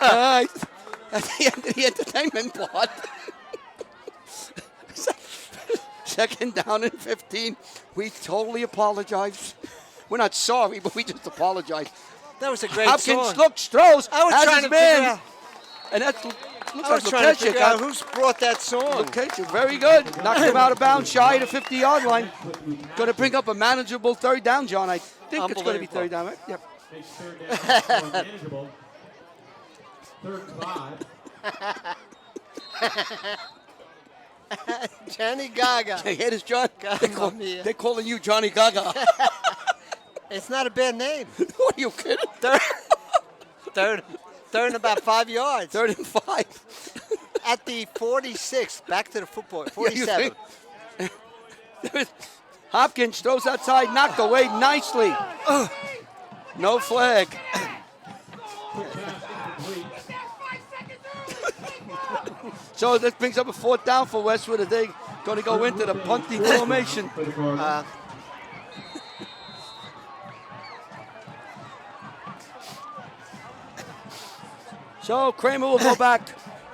at the end of the entertainment part. Second down and 15. We totally apologize. We're not sorry, but we just apologize. That was a great Hopkins song. looks, throws, I was has trying his to figure man. out. And that's I was trying to figure out who's brought that song. Lukacic, very good. Knocked him out of bounds, shy of the 50-yard line. Going to bring up a manageable third down, John. I think it's going to be third down, right? Yep. Makes third down more manageable. Third and 5. Johnny Gaga. Hey, hear this, John? Mamma mia. They're calling you Johnny Gaga. It's not a bad name. What are you kidding? Third and about 5 yards. 3rd and 5. At the 46, back to the football. 47. Hopkins throws outside, knocked away nicely. No flag. So this brings up a 4th down for Westwood. Are they going to go into the punting formation? So Kramer will go back.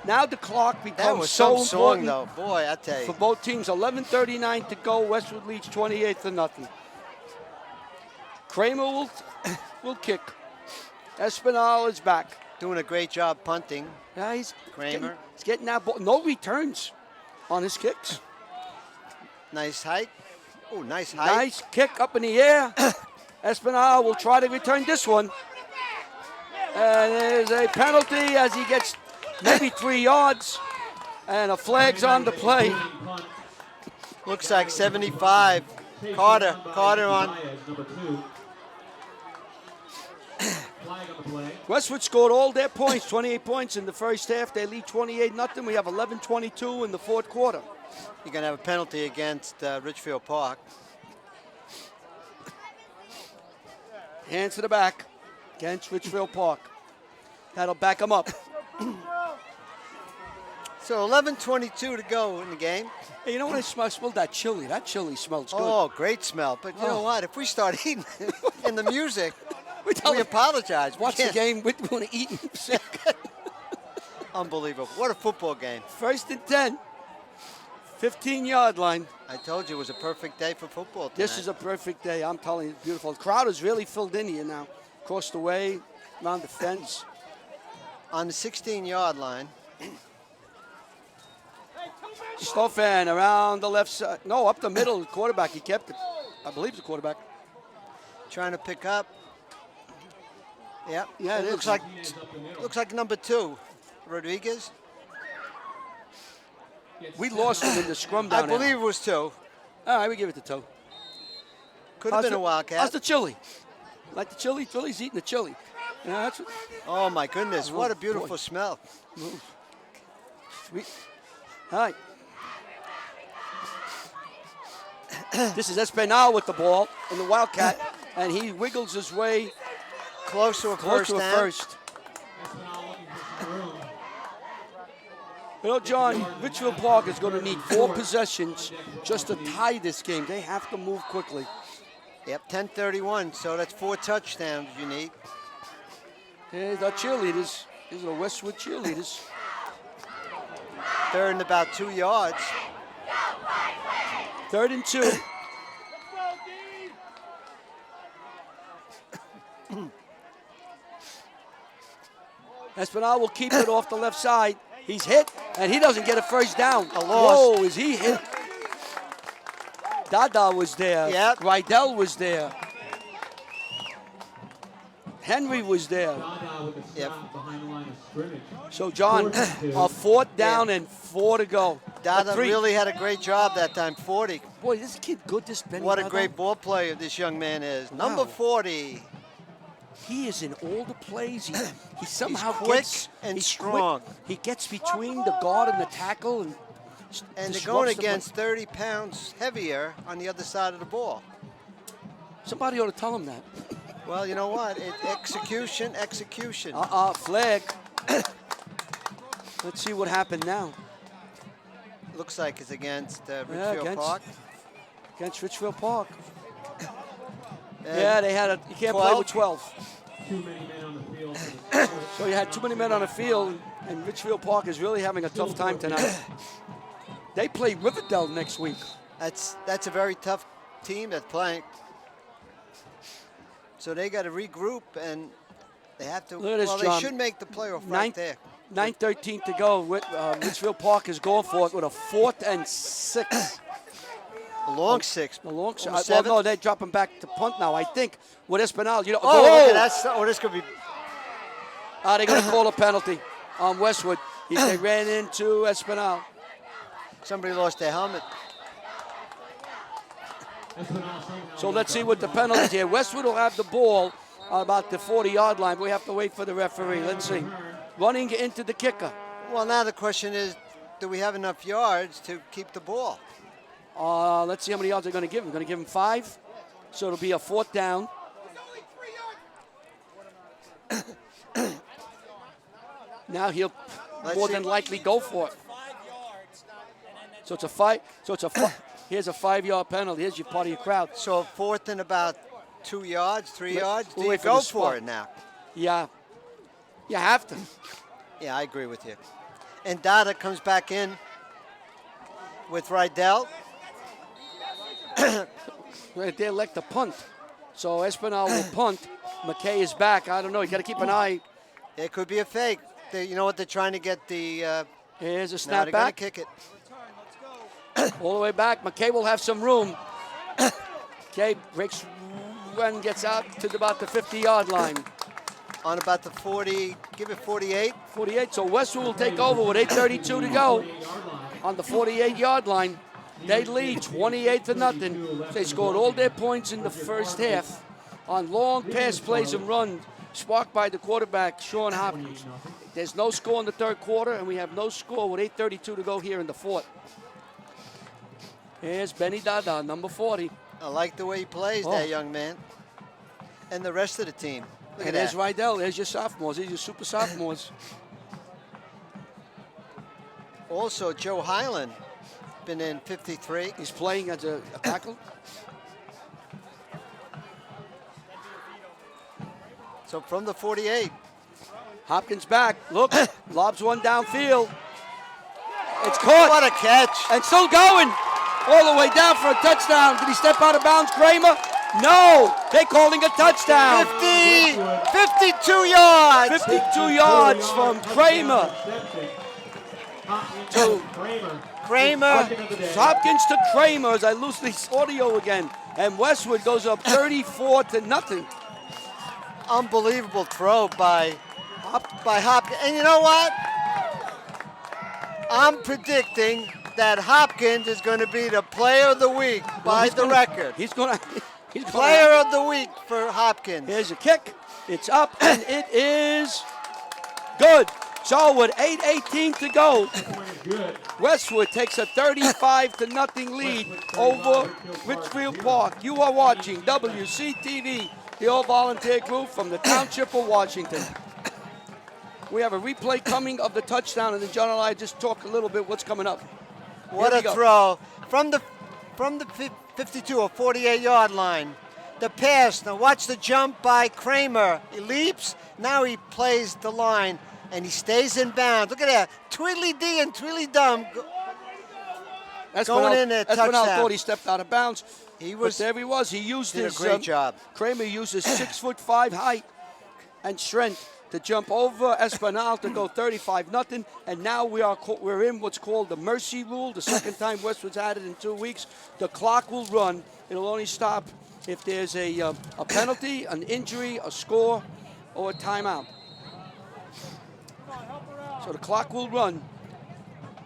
Now the clock That becomes was so some song, important though. Boy, I tell for you. both teams. 11:39 to go. Westwood leads 28-0. Kramer will kick. Espinal is back. Doing a great job punting. Yeah, he's Kramer. getting that ball. No returns on his kicks. Nice height. Oh, nice height. Nice kick up in the air. Espinal will try to return this one. And there's a penalty as he gets maybe 3 yards. And a flag's on the play. Looks like 75. Carter on. Number 2. Flag on the play. Westwood scored all their points, 28 points in the first half. They lead 28-0. We have 11:22 in the 4th quarter. You're going to have a penalty against Ridgefield Park. Hands to the back against Ridgefield Park. That'll back them up. So 11:22 to go in the game. Hey, you know what I smelled that chili? That chili smells good. Oh, great smell. But you know what? If we start eating in the music, we apologize. We Watch the can't- game. We want to eat music. Unbelievable. What a football game. 1st and 10. 15-yard line. I told you it was a perfect day for football tonight. This is a perfect day. I'm telling you, it's beautiful. The crowd is really filled in here now. Across the way, around the fence. On the 16-yard line. Stofan around the left side. No, up the middle. The quarterback. He kept it. I believe it's the quarterback. Trying to pick up. Yep. Yeah, it looks is. like number 2, Rodriguez. We lost him in the scrum I down there. believe it was 2. All right, we give it to Toe. Could have been a How's Wildcat. the chili? Like the chili? Philly's eating the chili. Yeah, that's what, Oh my goodness! What a boy. beautiful smell. sweet. All right. This is Espinal with the ball and the Wildcat, and he wiggles his way Close to a close first to a down. first. You know, John, Ridgefield Park is going to need 4 possessions just to tie this game. They have to move quickly. Yep, 10:31. So that's 4 touchdowns you need. There's our cheerleaders. These are the Westwood cheerleaders. 3rd and about 2 yards. 3rd and 2. Espinal will keep it off the left side. He's hit, and he doesn't get a first down. A loss. Whoa, is he hit? Dada was there. Yep. Rydell was there. Henry was there. Yep. Behind the line of scrimmage. So, John, 4th down and 4 to go. Dada 3. really had a great job that time. 40. Boy, this kid good, this Benny What a Dada. great ball player this young man is. Number Wow. 40. He is in all the plays. He somehow quick gets, and he's strong. Quick. He gets between the guard and the tackle and And they're disrupts going the against 30 pounds heavier on the other side of the ball. Somebody ought to tell him that. Well, you know what? Execution. Flag. Let's see what happened now. Looks like it's against Yeah, Ridgefield Park. Against Ridgefield Park. And Yeah, they had you can't play with 12. Too many men on the field. So you had too many men on the field, and Ridgefield Park is really having a tough time tonight. They play Riverdale next week. That's a very tough team that's playing. So they got to regroup, and they have to. Look at this, well, John. they should make the playoff right there. 9:13 to go. Ridgefield Park is going for it with a 4th and 6. A long 6. The long Almost well, 7. no, they're dropping back to punt now. I think with Espinal. You know, Oh, this could be. they're going to call a penalty on Westwood. They ran into Espinal. Somebody lost their helmet. So let's see what the penalty here. Westwood will have the ball about the 40-yard line. We have to wait for the referee. Let's see. Running into the kicker. Well, now the question is, do we have enough yards to keep the ball? Let's see how many yards they're going to give him. Going to give him 5. So it'll be a 4th down. Now he'll more than likely go for it. So it's a 5. Here's a 5-yard penalty. Here's your part of your crowd. So 4th and about 2 yards, 3 yards. Do we'll you wait for go the for spot. it now? Yeah. You have to. Yeah, I agree with you. And Dada comes back in with Rydell. They elect the punt. So Espinal will punt. McKay is back. I don't know. You got to keep an eye. It could be a fake. You know what? They're trying to get the. Here's a Now snap they're going to back. kick it. All the way back. McKay will have some room. McKay breaks and gets out to about the 50-yard line. On about the 40, give it 48. 48. So Westwood will take over with 8:32 to go on the 48-yard line. They lead 28-0. They scored all their points in the first half on long pass plays and runs sparked by the quarterback, Sean Hopkins. There's no score in the third quarter, and we have no score with 8:32 to go here in the fourth. Here's Benny Dada, number 40. I like the way he plays, that young man. And the rest of the team. Look at There's that. Rydell. There's your sophomores. These are your super sophomores. Also, Joe Highland, been in 53. He's playing as a tackle. So from the 48. Hopkins back. Look, lobs one downfield. It's caught. What a catch. And still going. All the way down for a touchdown. Did he step out of bounds, Kramer? No. They're calling a touchdown. 52 yards. 52 yards from Kramer. To Kramer. Hopkins to Kramer as I lose this audio again. And Westwood goes up 34-0. Unbelievable throw by Hopkins. And you know what? I'm predicting that Hopkins is going to be the player of the week by the record. He's going to. Player of the week for Hopkins. Here's a kick. It's up and it is good. So with 8:18 to go, Westwood takes a 35-0 lead over Ridgefield Park. You are watching WCTV, the all-volunteer group from the Township of Washington. We have a replay coming of the touchdown, and then John and I just talk a little bit what's coming up. What a throw from the 52 or 48-yard line. The pass. Now watch the jump by Kramer. He leaps. Now he plays the line, and he stays in bounds. Look at that. Tweedly-dee and Tweedly-dum. Going in there, touchdown. Espinal thought he stepped out of bounds. But there he was. He used did his a great job. Kramer used his 6'5" height and strength to jump over Espinal to go 35-0, and now we're in what's called the mercy rule. The second time Westwood's had it in 2 weeks. The clock will run. It'll only stop if there's a penalty, an injury, a score, or a timeout. So the clock will run.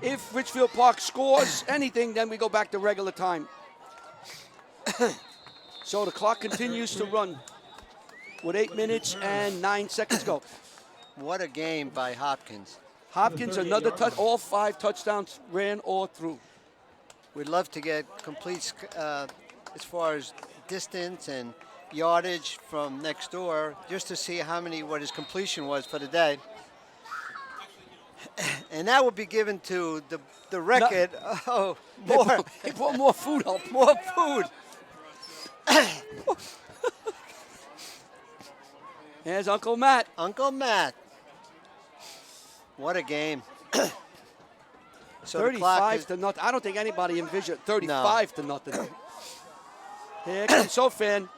If Ridgefield Park scores anything, then we go back to regular time. So the clock continues to run with 8 minutes and 9 seconds go. What a game by Hopkins. Hopkins, another touch. All 5 touchdowns ran all through. We'd love to get complete as far as distance and yardage from next door, just to see what his completion was for the day. And that will be given to the record. No. Oh, They brought more food up. more food. There's Uncle Matt. Uncle Matt. What a game. So the clock is 35-0. I don't think anybody envisioned 35-0. Here comes Sofan.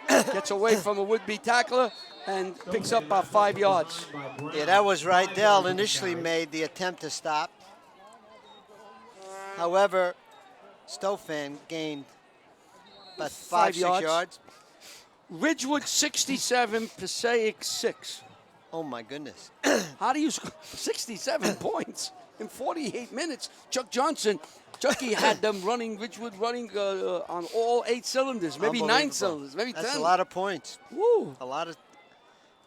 Gets away from a would-be tackler and picks up about 5 yards. Yeah, that was right. Dell initially made the attempt to stop. However, Stofan gained about 5, 6 yards. Ridgewood 67, Passaic 6. Oh my goodness. How do you score 67 points in 48 minutes? Chucky had them running, Ridgewood running on all 8 cylinders, maybe 9 Unbelievable. cylinders, maybe 10. That's a lot of points. Woo.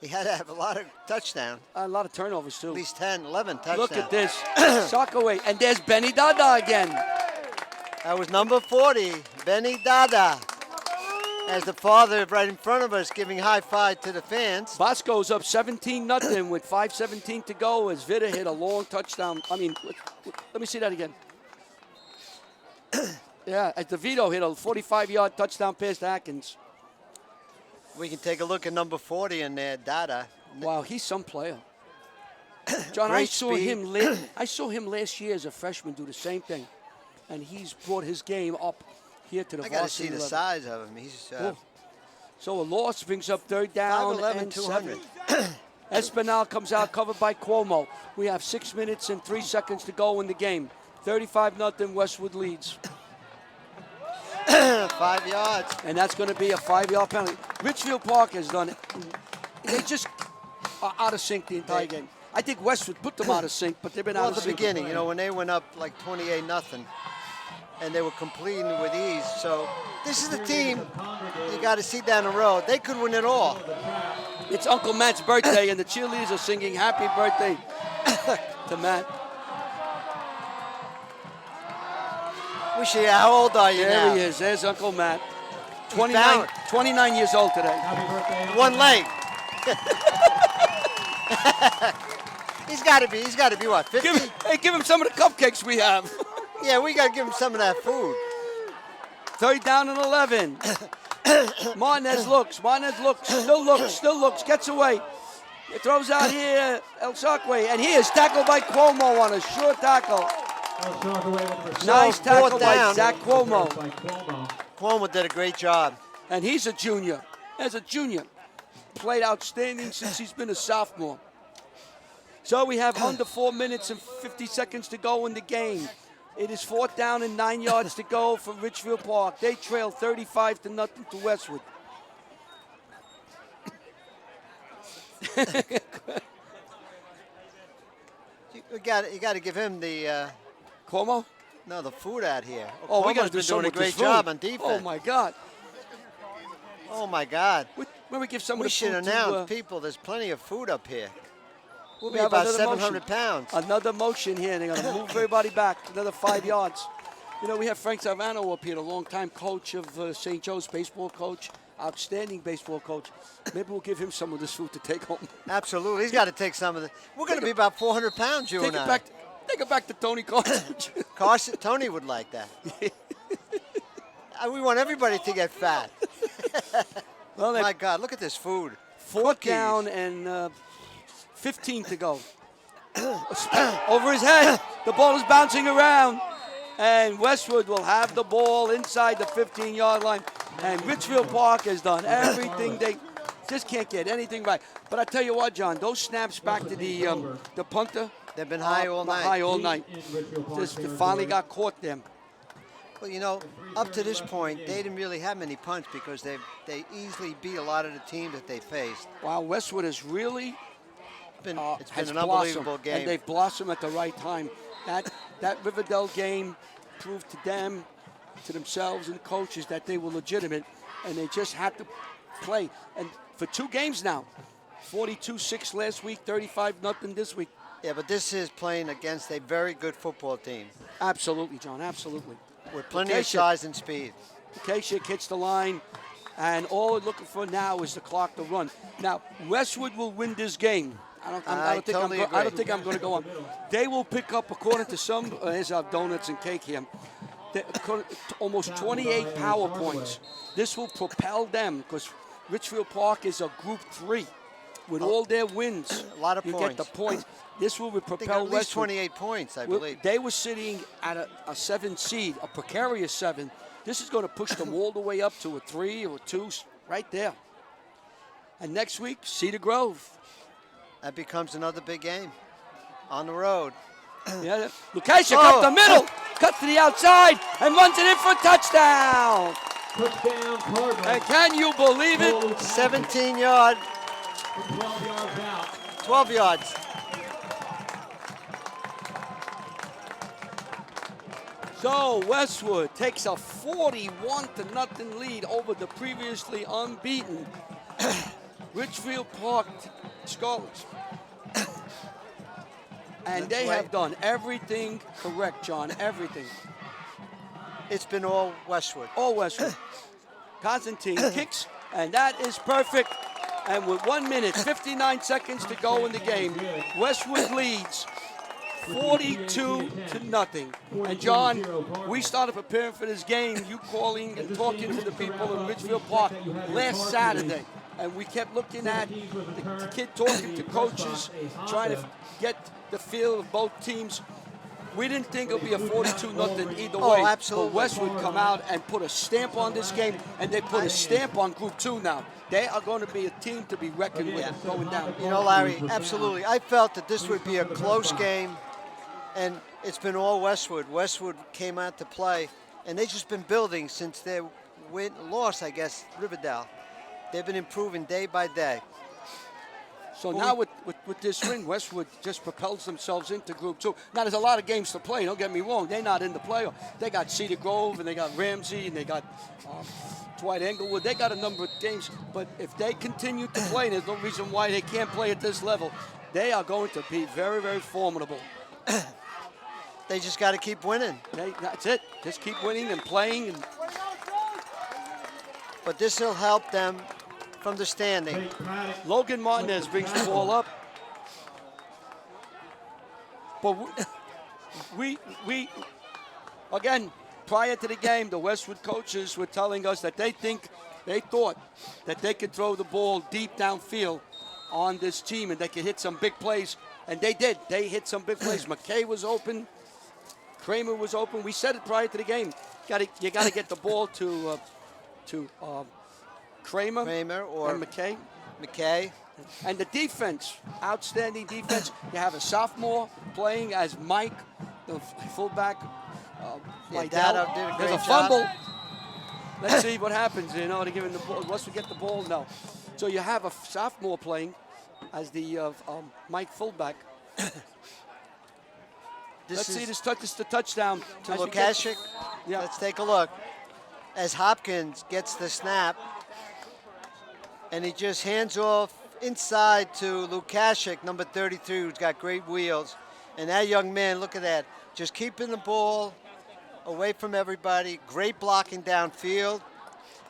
He had to have a lot of touchdowns. A lot of turnovers, too. At least 10, 11 touchdowns. Look at this. Sock away. And there's Benny Dada again. That was number 40, Benny Dada. As the father right in front of us giving high five to the fans. Bosco's up 17-0 with 5:17 to go as Vida hit a long touchdown. I mean, let me see that again. Yeah, as DeVito hit a 45-yard touchdown pass to Atkins. We can take a look at number 40 in there, Dada. Wow, he's some player. John, Great I saw speed. him last year as a freshman do the same thing, and he's brought his game up here to the I got to varsity see the level. size of him. He's So a loss brings up 3rd down 5'11", and 200. 7. Espinal comes out covered by Cuomo. We have 6 minutes and 3 seconds to go in the game. 35-0 Westwood leads. 5 yards. And that's going to be a 5-yard penalty. Ridgefield Park has done it. They just are out of sync the entire game. I think Westwood put them out of sync, but they've been Well, out at of the sync. beginning, when they went up like 28-0, and they were completing with ease. So this is the team you got to see down the road. They could win it all. It's Uncle Matt's birthday, and the cheerleaders are singing happy birthday to Matt. How old are you now? There he is. There's Uncle Matt. 29 years old today. Happy birthday. One leg. He's got to be what, 50? Give him some of the cupcakes we have. Yeah, we got to give him some of that food. 3rd down and 11. Martinez looks, still looks, gets away. He throws out here, El Sacwe, and he is tackled by Cuomo on a short tackle. Nice tackle by Zach Cuomo. Cuomo did a great job. And he's a junior. As a junior, played outstanding since he's been a sophomore. So we have under 4 minutes and 50 seconds to go in the game. It is 4th down and 9 yards to go for Ridgefield Park. They trail 35-0 to Westwood. You got to give him the Cuomo? No, the food out here. Oh, we got to do been something doing a with this great job food. on defense. Oh my God! Oh my God. When we give some We of the should food announce to, people there's plenty of food up here. We'll we be have about another 700 motion. pounds. Another motion here, and they're going to move everybody back another 5 yards. We have Frank Salvano up here, a longtime coach of St. Joe's, baseball coach, outstanding baseball coach. Maybe we'll give him some of this food to take home. Absolutely. He's got to take some of it. We're going to be about 400 pounds, you and I. Take it back to Tony Carson. Tony would like that. We want everybody to get fat. Well, My God, look at this food. 4th Cookies. down and 15 to go. Over his head. The ball is bouncing around. And Westwood will have the ball inside the 15-yard line. And Ridgefield Park has done everything. They just can't get anything right. But I tell you what, John, those snaps back to the punter. They've been high all night. High all night. Just finally got caught them. Well, up to this point, they didn't really have many punts because they easily beat a lot of the teams that they faced. Wow, Westwood has really It's been has an unbelievable blossomed, game. and they've blossomed at the right time. That Riverdale game proved to them, to themselves and coaches that they were legitimate, and they just had to play. And for 2 games now, 42-6 last week, 35-0 this week. Yeah, but this is playing against a very good football team Absolutely, John, absolutely. with plenty of size and speed. Kasich hits the line, and all we're looking for now is the clock to run. Now, Westwood will win this game. I don't think I'm going to go on. They will pick up, according to some, here's our donuts and cake here, almost 28 power points. This will propel them because Ridgefield Park is a Group 3 with all their wins. A lot of you points. get the points. This will I think propel at least Westwood. 28 points, I believe. They were sitting at a 7 seed, a precarious 7. This is going to push them all the way up to a 3 or 2 right there. And next week, Cedar Grove. That becomes another big game on the road. Yeah, Lukasha up the middle, cuts to the outside, and runs it in for a touchdown. Touchdown, Cardinals. And can you believe it? 17-yard, 12 yards out. 12 yards. So Westwood takes a 41-0 lead over the previously unbeaten Ridgefield Park Scarlets. And they have done everything correct, John, everything. It's been all Westwood. All Westwood. Constantine kicks, and that is perfect. And with 1 minute, 59 seconds to go in the game, Westwood leads 42-0. And John, we started preparing for this game, you calling and talking to the people in Ridgefield Park last Saturday. And we kept looking at the kid talking to coaches, trying to get the feel of both teams. We didn't think it would be a 42-0 either way. Oh, absolutely. But Westwood come out and put a stamp on this game, and they put a stamp on Group 2 now. They are going to be a team to be reckoned with going down. You know, Larry, absolutely. I felt that this would be a close game, and it's been all Westwood. Westwood came out to play, and they've just been building since their loss, I guess, Riverdale. They've been improving day by day. So now with this win, Westwood just propels themselves into Group 2. Now, there's a lot of games to play. Don't get me wrong. They're not in the playoff. They got Cedar Grove, and they got Ramsey, and they got Dwight Englewood. They got a number of games. But if they continue to play, and there's no reason why they can't play at this level, they are going to be very, very formidable. They just got to keep winning. That's it. Just keep winning and playing. But this will help them from the standing. Logan Martinez brings the ball up. But we again, prior to the game, the Westwood coaches were telling us that they thought that they could throw the ball deep downfield on this team and they could hit some big plays. And they did. They hit some big plays. McKay was open. Kramer was open. We said it prior to the game. You got to get the ball to Kramer or and McKay. And the defense, outstanding defense. You have a sophomore playing as Mike, the fullback. Dado did a great There's a job. fumble. Let's see what happens. You know, to give him the ball. Once we get the ball, no. So you have a sophomore playing as the Mike fullback. Let's see this the touchdown to Lukasik. Yeah. Let's take a look. As Hopkins gets the snap, and he just hands off inside to Lukasik, number 33, who's got great wheels. And that young man, look at that, just keeping the ball away from everybody, great blocking downfield,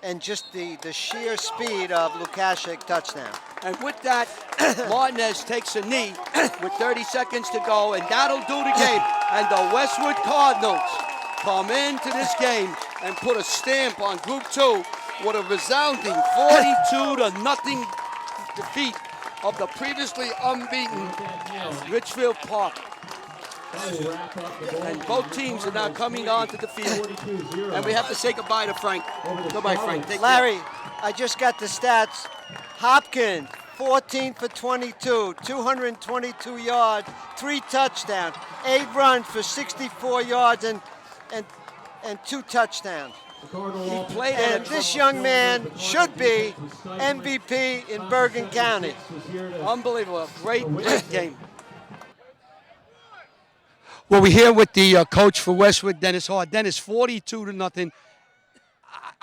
and just the sheer speed of Lukasik, touchdown. And with that, Martinez takes a knee with 30 seconds to go, and that'll do the game. And the Westwood Cardinals come into this game and put a stamp on Group 2 with a resounding 42-0 defeat of the previously unbeaten Ridgefield Park. And both teams are now coming onto the field. And we have to say goodbye to Frank. Goodbye, Frank. Take Larry, care. I just got the stats. Hopkins, 14 for 22, 222 yards, 3 touchdowns, 8 runs for 64 yards and 2 touchdowns. He played And this young man should be MVP in Bergen County. Unbelievable. Great game. Well, we're here with the coach for Westwood, Dennis Hart. Dennis, 42-0.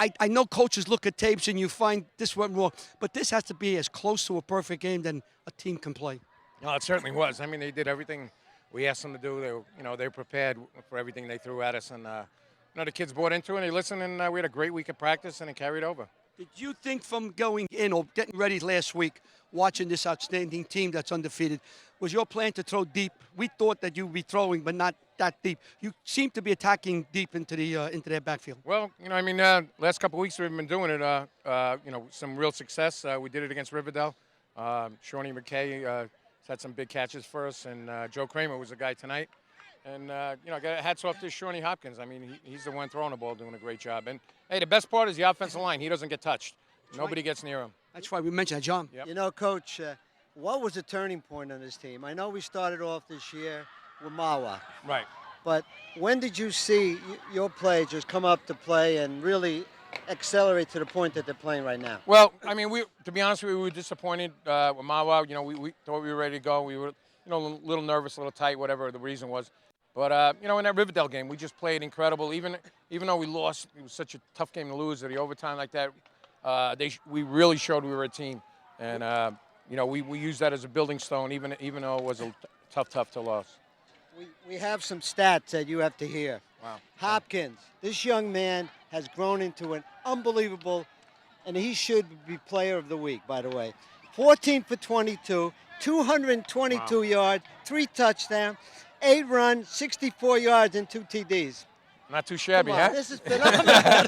I know coaches look at tapes and you find this went wrong, but this has to be as close to a perfect game than a team can play. No, it certainly was. I mean, they did everything we asked them to do. They were, they were prepared for everything they threw at us, and the kids bought into it. And they listened, and we had a great week of practice, and it carried over. Did you think from going in or getting ready last week, watching this outstanding team that's undefeated, was your plan to throw deep? We thought that you'd be throwing, but not that deep. You seem to be attacking deep into their backfield. Well, last couple of weeks we've been doing it. Some real success. We did it against Riverdale. Shawnee McKay had some big catches for us, and Joe Kramer was the guy tonight. And, hats off to Shawnee Hopkins. I mean, he's the one throwing the ball, doing a great job. And, hey, the best part is the offensive line. He doesn't get touched. Nobody gets near him. That's why we mentioned that, John. Yep. You know, Coach, what was the turning point on this team? I know we started off this year with Mawa, Right. but when did you see your play just come up to play and really accelerate to the point that they're playing right now? Well, I mean, to be honest with you, we were disappointed with Mawa. You know, we thought we were ready to go. We were, you know, a little nervous, a little tight, whatever the reason was. But, you know, in that Riverdale game, we just played incredible. Even though we lost, it was such a tough game to lose at the overtime like that. We really showed we were a team. And, you know, we used that as a building stone, even though it was a tough to lose. We have some stats that you have to hear. Wow. Hopkins, this young man has grown into an unbelievable, and he should be player of the week, by the way. 14 for 22, 222 yards, 3 touchdowns, 8 runs, 64 yards, and 2 TDs. Not too shabby, Come on, huh? this is phenomenal.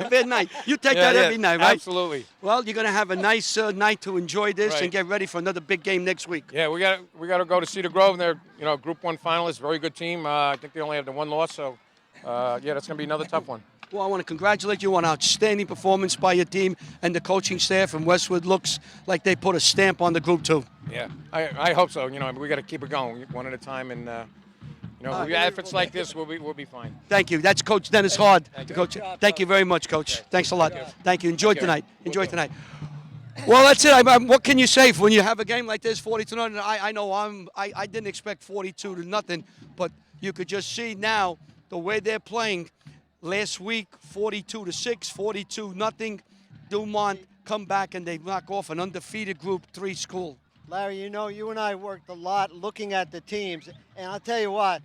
Bad night. You take that every night, right? Absolutely. Well, you're going to have a nice night to enjoy this and Right. get ready for another big game next week. Yeah, we got to go to Cedar Grove. They're, you know, Group 1 finalists, very good team. I think they only have the 1 loss, so yeah, that's going to be another tough one. Well, I want to congratulate you on outstanding performance by your team and the coaching staff. And Westwood looks like they put a stamp on the group too. Yeah, I hope so. You know, we got to keep it going one at a time, and you know, efforts like this, we'll be fine. Thank you. That's Coach Dennis Hard. Thank The you. coach. Good job, Thank you very much, Coach. Thanks a lot. Thank you. Thank you. Enjoy Take care. tonight. Will Enjoy do. tonight. Well, that's it. What can you say when you have a game like this, 42-0? I know I didn't expect 42 to nothing, but you could just see now the way they're playing. Last week, 42-6, 42-0. Dumont come back and they knock off an undefeated Group 3 school. Larry, you know, you and I worked a lot looking at the teams, and I'll tell you what,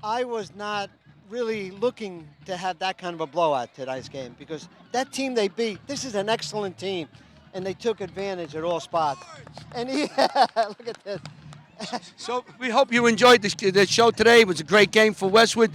I was not really looking to have that kind of a blowout tonight's game because that team they beat, this is an excellent team, and they took advantage at all spots. And look at this. So we hope you enjoyed the show today. It was a great game for Westwood.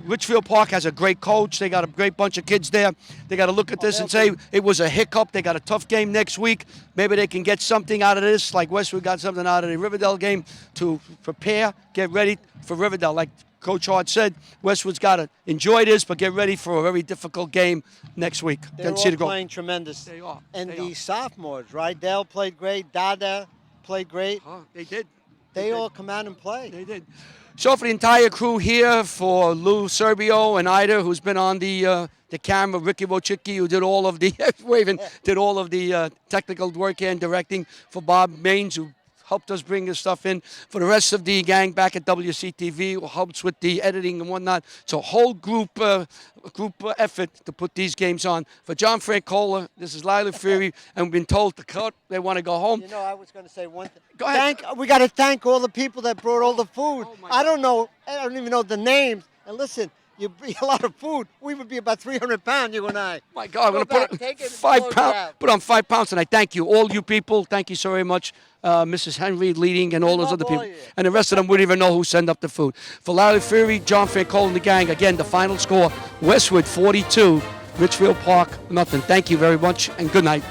Ridgefield Park has a great coach. They got a great bunch of kids there. They got to look at this and say it was a hiccup. They got a tough game next week. Maybe they can get something out of this, like Westwood got something out of the Riverdale game to prepare, get ready for Riverdale. Like Coach Hart said, Westwood's got to enjoy this, but get ready for a very difficult game next week. They're all playing tremendous. They are. And They the are. sophomores, right? Dale played great. Dada played great. They did. They did. all come out and play. They did. So for the entire crew here, for Lou Serbio and Ida, who's been on the camera, Ricky Wojcicki, who did all of the did all of the technical work and directing, for Bob Maines, who helped us bring this stuff in, for the rest of the gang back at WCTV, who helps with the editing and whatnot. It's a whole group effort to put these games on. For John Francola, this is Lila Fury, and we've been told to cut. They want to go home. You know, I was going to say one thing. Go ahead. We got to thank all the people that brought all the food. Oh, my I don't even know the names. And listen, you bring a lot of food. We would be about 300 pounds, you and I. My God, I'm Go going to back, take it and 5 close it pounds. out. Put on 5 pounds tonight. Thank you, all you people. Thank you so very much, Mrs. Henry leading, and all those love other all people, of you. and the rest of them wouldn't even know who sent up the food. For Larry Fury, John Francola, and the gang. Again, the final score: Westwood 42, Ridgefield Park nothing. Thank you very much, and good night.